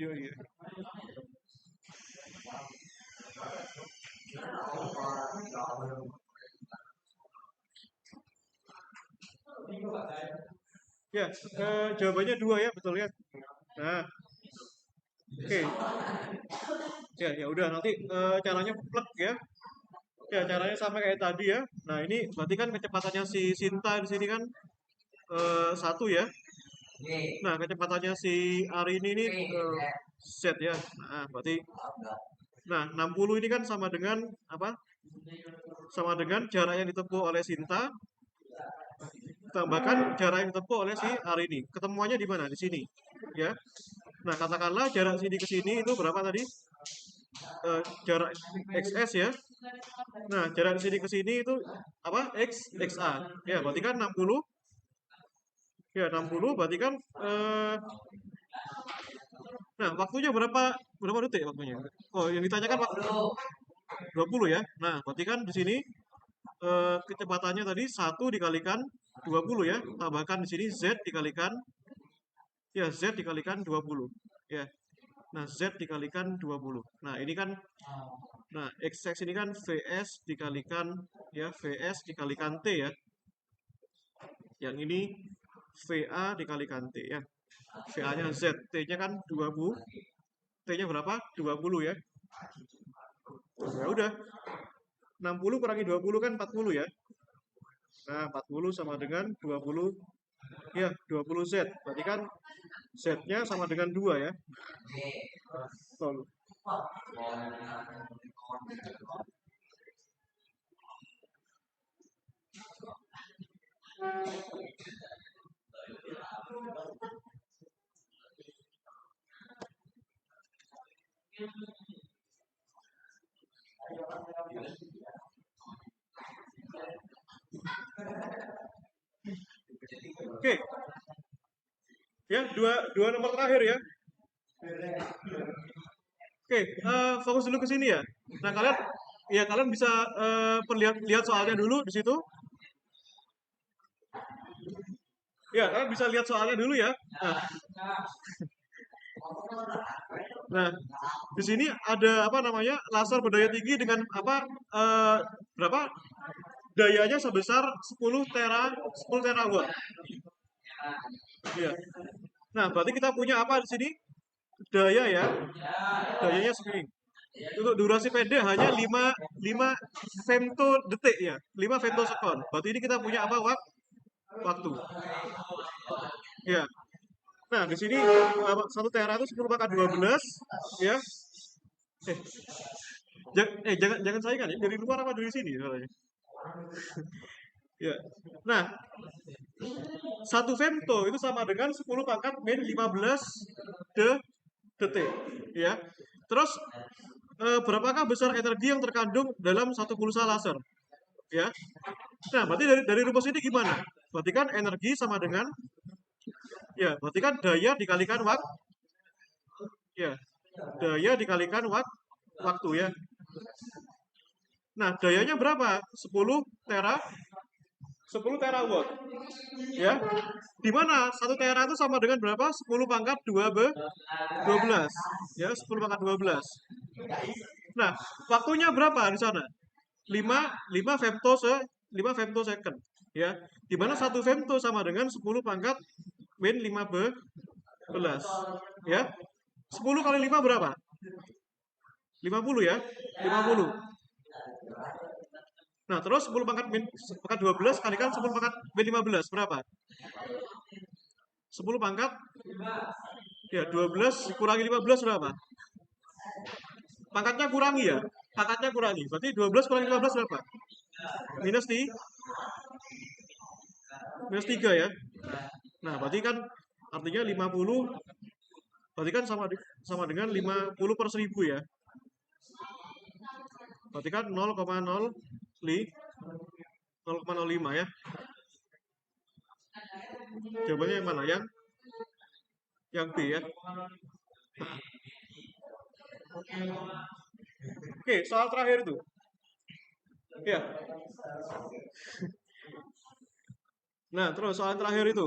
Speaker 1: iya, iya. Ya, jawabannya 2 ya, betul ya. Nah, oke. Ya, ya udah nanti caranya plek ya. Ya, caranya sama kayak tadi ya. Nah, ini berarti kan kecepatannya si Sinta di sini kan 1 ya. Nah, kecepatannya si Arini ini Z ya. Nah, berarti nah 60 ini kan sama dengan apa? Sama dengan jarak yang ditempuh oleh Sinta tambahkan jarak yang ditempuh oleh si Arini. Ketemuannya di mana? Di sini. Ya. Nah, katakanlah jarak sini ke sini itu berapa tadi? Jarak XS ya. Nah, jarak sini ke sini itu apa? XA. Ya, berarti kan 60. Ya, 60 berarti kan nah, waktunya berapa detik waktunya? Oh, yang ditanyakan waktu 20 ya. Nah, berarti kan di sini kecepatannya tadi 1 dikalikan 20 ya. Tambahkan di sini Z dikalikan ya Z dikalikan 20 ya. Nah, Z dikalikan 20. Nah, ini kan nah, X ini kan VS dikalikan ya VS dikalikan T ya. Yang ini VA dikalikan T ya. VA-nya Z, T-nya kan 20. T-nya berapa? 20 ya. Ya udah. 60 kurangi 20 kan 40 ya. Nah, 40 sama dengan 20 ya, 20 Z. Berarti kan Z-nya sama dengan 2 ya. Betul. Oke. Ya, dua nomor terakhir ya. Oke, fokus dulu ke sini ya. Nah, kalian bisa lihat soalnya dulu di situ. Ya, kalian bisa lihat soalnya dulu ya. Nah, di sini ada apa namanya laser berdaya tinggi dengan apa berapa dayanya sebesar 10 terawatt. Iya. Nah, berarti kita punya apa di sini? Daya ya. Dayanya segini. Untuk durasi pendek hanya 5 femto detik ya. 5 femtosekon. Berarti ini kita punya apa waktu. Ya. Nah, di sini 1 tera itu 10 pangkat 12 ya. Jangan saingan ya. Dari luar apa dari sini soalnya. Ya. Nah, 1 femto itu sama dengan 10 pangkat min 15 detik ya. Terus berapakah besar energi yang terkandung dalam satu pulsa laser? Ya. Nah, berarti dari rumus ini gimana? Berarti kan energi sama dengan ya, berarti kan daya dikalikan waktu. Ya. Daya dikalikan waktu ya. Nah, dayanya berapa? 10 terawatt. Ya. Di mana 1 tera itu sama dengan berapa? 10 pangkat 12. Ya, 10 pangkat 12. Nah, waktunya berapa di sana? 5 femtosecond. Ya. Di mana 1 femto sama dengan 10 pangkat min 15. Ya. 10 kali 5 berapa? 50 ya. 50. Nah, terus 10 pangkat 12 kalikan 10 pangkat min 15 berapa? 10 pangkat ya 12 kurangi 15 berapa? Pangkatnya kurangi ya. Pangkatnya kurangi. Berarti 12 kurangi 15 berapa? Minus 3 ya. Nah, berarti kan artinya 50 berarti kan sama dengan 50 per 1000 ya. Berarti kan 0,05 ya. Jawabannya yang mana? Yang B ya. Oke, soal terakhir itu. Ya. Nah, terus soal yang terakhir itu.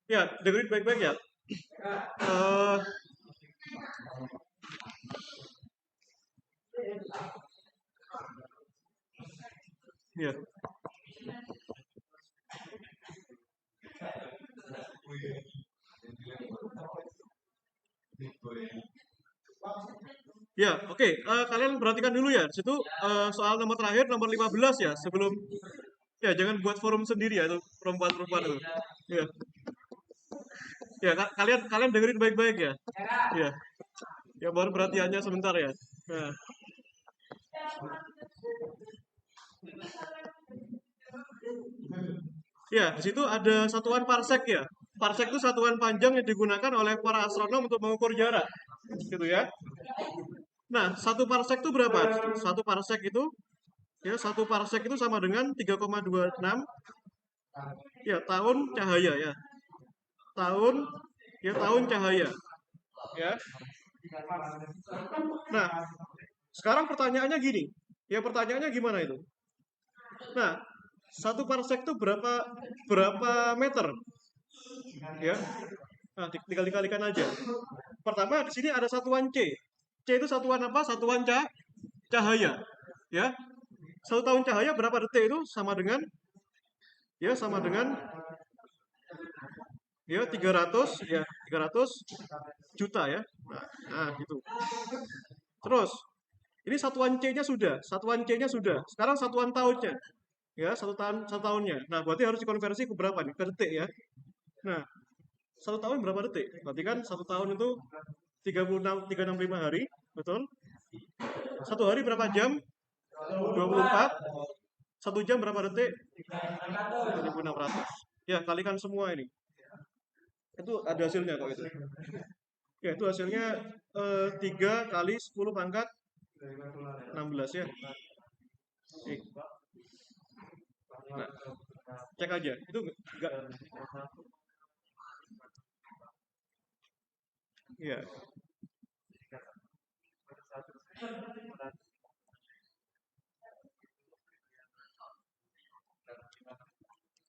Speaker 1: Ya, dengerin baik-baik ya. Eh, ya, ya, oke. Kalian perhatikan dulu ya. Di situ soal nomor terakhir, nomor 15 ya. Sebelum, ya jangan buat forum sendiri ya itu perempuan-perempuan itu. Ya, ya kalian kalian dengerin baik-baik ya. Ya, ya baru perhatiannya sebentar ya. Nah, ya di situ ada satuan parsec ya. Parsec itu satuan panjang yang digunakan oleh para astronom untuk mengukur jarak, gitu ya. Nah, satu parsec itu berapa? Satu parsec itu, ya satu parsec itu sama dengan 3,26 ya tahun cahaya ya. Tahun, ya tahun cahaya, ya. Nah, sekarang pertanyaannya gini. Ya pertanyaannya gimana itu? Nah, satu parsec itu berapa berapa meter? Ya. Nah, tinggal dikalikan aja. Pertama di sini ada satuan C. C itu satuan apa? Satuan cahaya. Ya. Satu tahun cahaya berapa detik itu? Sama dengan ya 300 ya 300 juta ya. Nah, gitu. Terus ini satuan C-nya sudah. Sekarang satuan tahunnya. Ya, satu tahunnya. Nah, berarti harus dikonversi ke berapa nih? Ke detik ya. Nah, satu tahun berapa detik? Berarti kan satu tahun itu 365 hari, betul? Satu hari berapa jam? 24. Satu jam berapa detik? 1600. Ya, kalikan semua ini. Itu ada hasilnya kok itu. Ya, itu hasilnya 3 kali 10 pangkat 16 ya. Nih. Nah, cek aja. Itu enggak. Ya,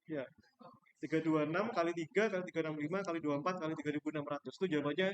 Speaker 1: ya. 326 kali 3 kali 365 kali 24 kali 3600 itu jawabannya